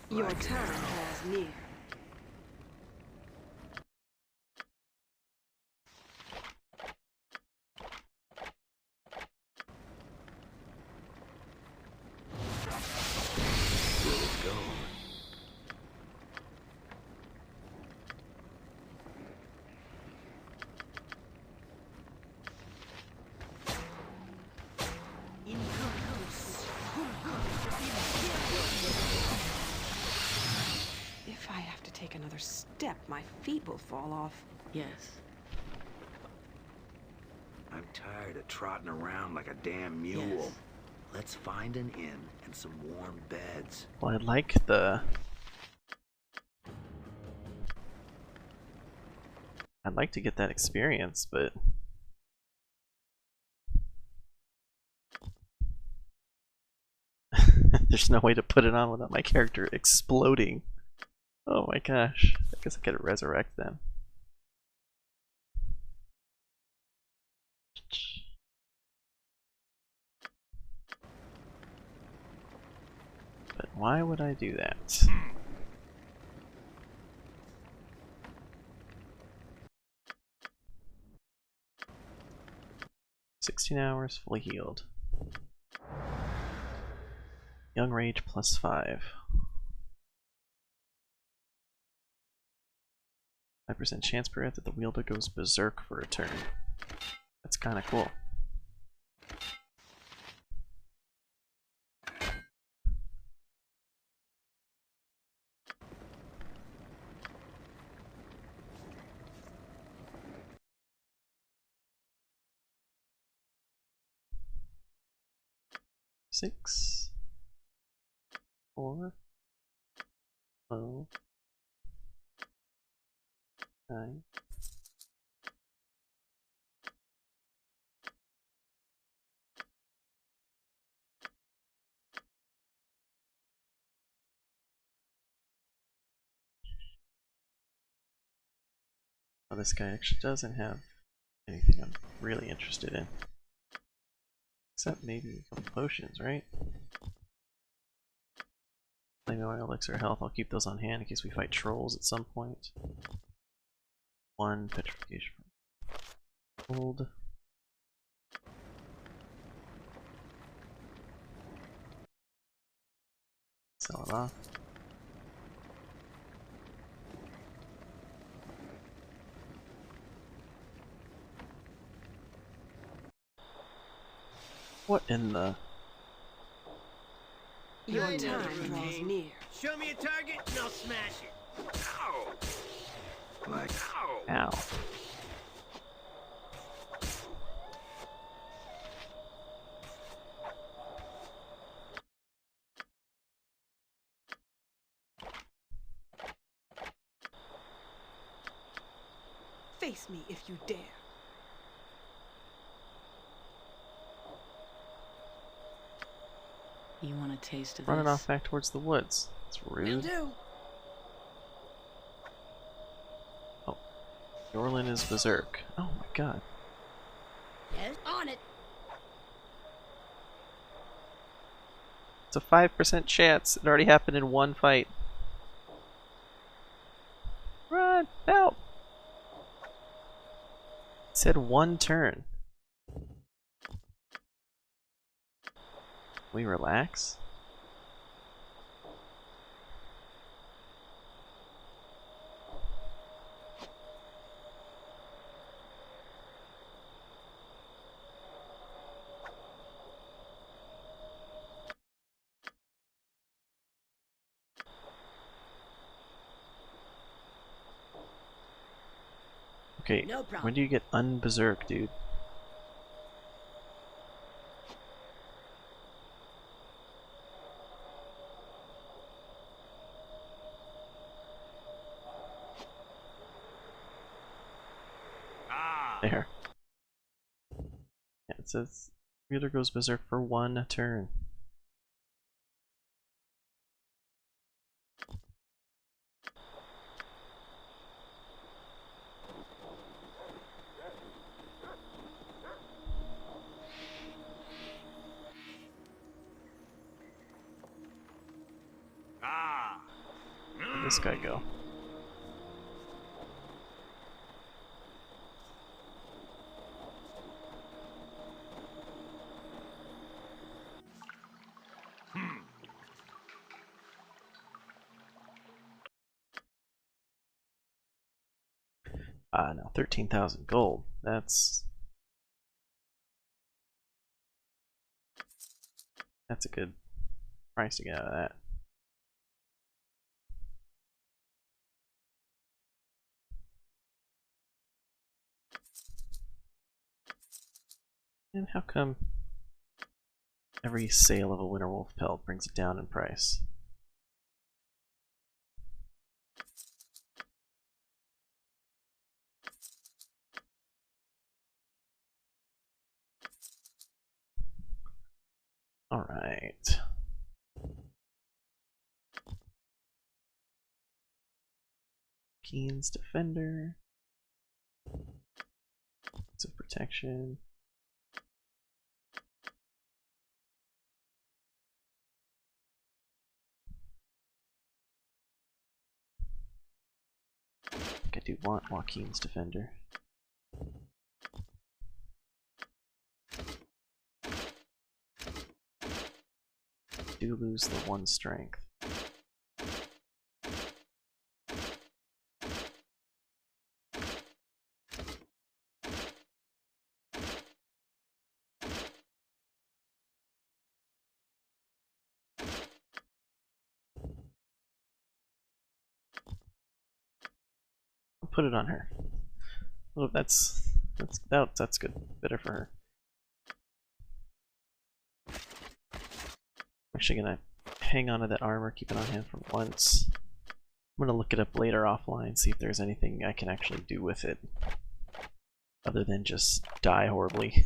Your time draws near. If I have to take another step, my feet will fall off. Yes. I'm tired of trotting around like a damn mule. Yes. Let's find an inn and some warm beds. Well, I like the... I'd like to get that experience, but... There's no way to put it on without my character exploding. Oh my gosh. I guess I could resurrect them. But why would I do that? 16 hours, fully healed. Young Rage +5. 5% chance per hit that the wielder goes berserk for a turn. That's kind of cool. 6, 4, 12, 9. Oh, this guy actually doesn't have anything I'm really interested in. Except maybe a couple potions, right? Flame oil, elixir health, I'll keep those on hand in case we fight trolls at some point. 1 petrification from gold. Sell it off. What in the... Your I know the time draws routine. near. Show me a target and I'll smash it. Ow! Like, Ow! Ow. Face me if you dare. You want a taste of Running this? off back towards the woods. It's Will rude. do. Oh. Jorlin is berserk. Oh my god. Yes, on it. It's a 5% chance. It already happened in one fight. Run! Help! It said 1 turn. We relax? Okay, No problem. when do you get unberserk, dude? Ah! There. Yeah, it says Wheeler goes berserk for 1 turn. Ah! Where'd this guy go? Ah, no, 13,000 gold. That's a good price to get out of that. And how come every sale of a winter wolf pelt brings it down in price? Alright. Keen's Defender. It's a protection. I do want Joaquin's Defender. Do lose the 1 strength. I'll put it on her. Well, that's good. Better for her. actually gonna hang on to that armor, keep it on hand for once. I'm gonna look it up later offline, see if there's anything I can actually do with it. Other than just die horribly.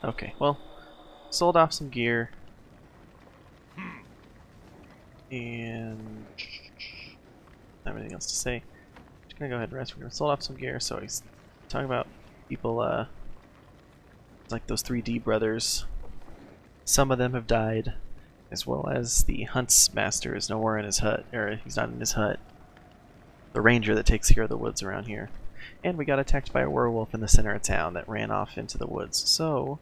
Okay, well, sold off some gear. And everything else to say. Just gonna go ahead and rest. We're gonna sold off some gear, so he's talking about people like those 3D brothers. Some of them have died, as well as the hunts master is nowhere in his hut, or he's not in his hut. The ranger that takes care of the woods around here. And we got attacked by a werewolf in the center of town that ran off into the woods. So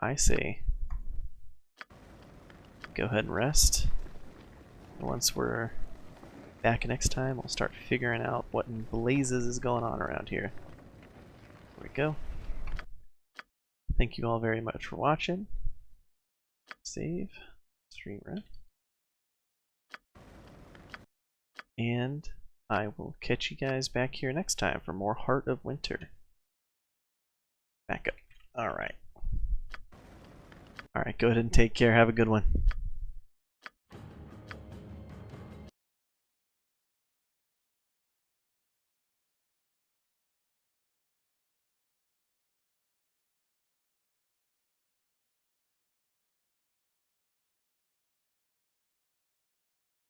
I say go ahead and rest. And once we're back next time, we'll start figuring out what in blazes is going on around here. There we go. Thank you all very much for watching. Save. Stream ref. And I will catch you guys back here next time for more Heart of Winter. Back up. Alright. Alright, go ahead and take care. Have a good one.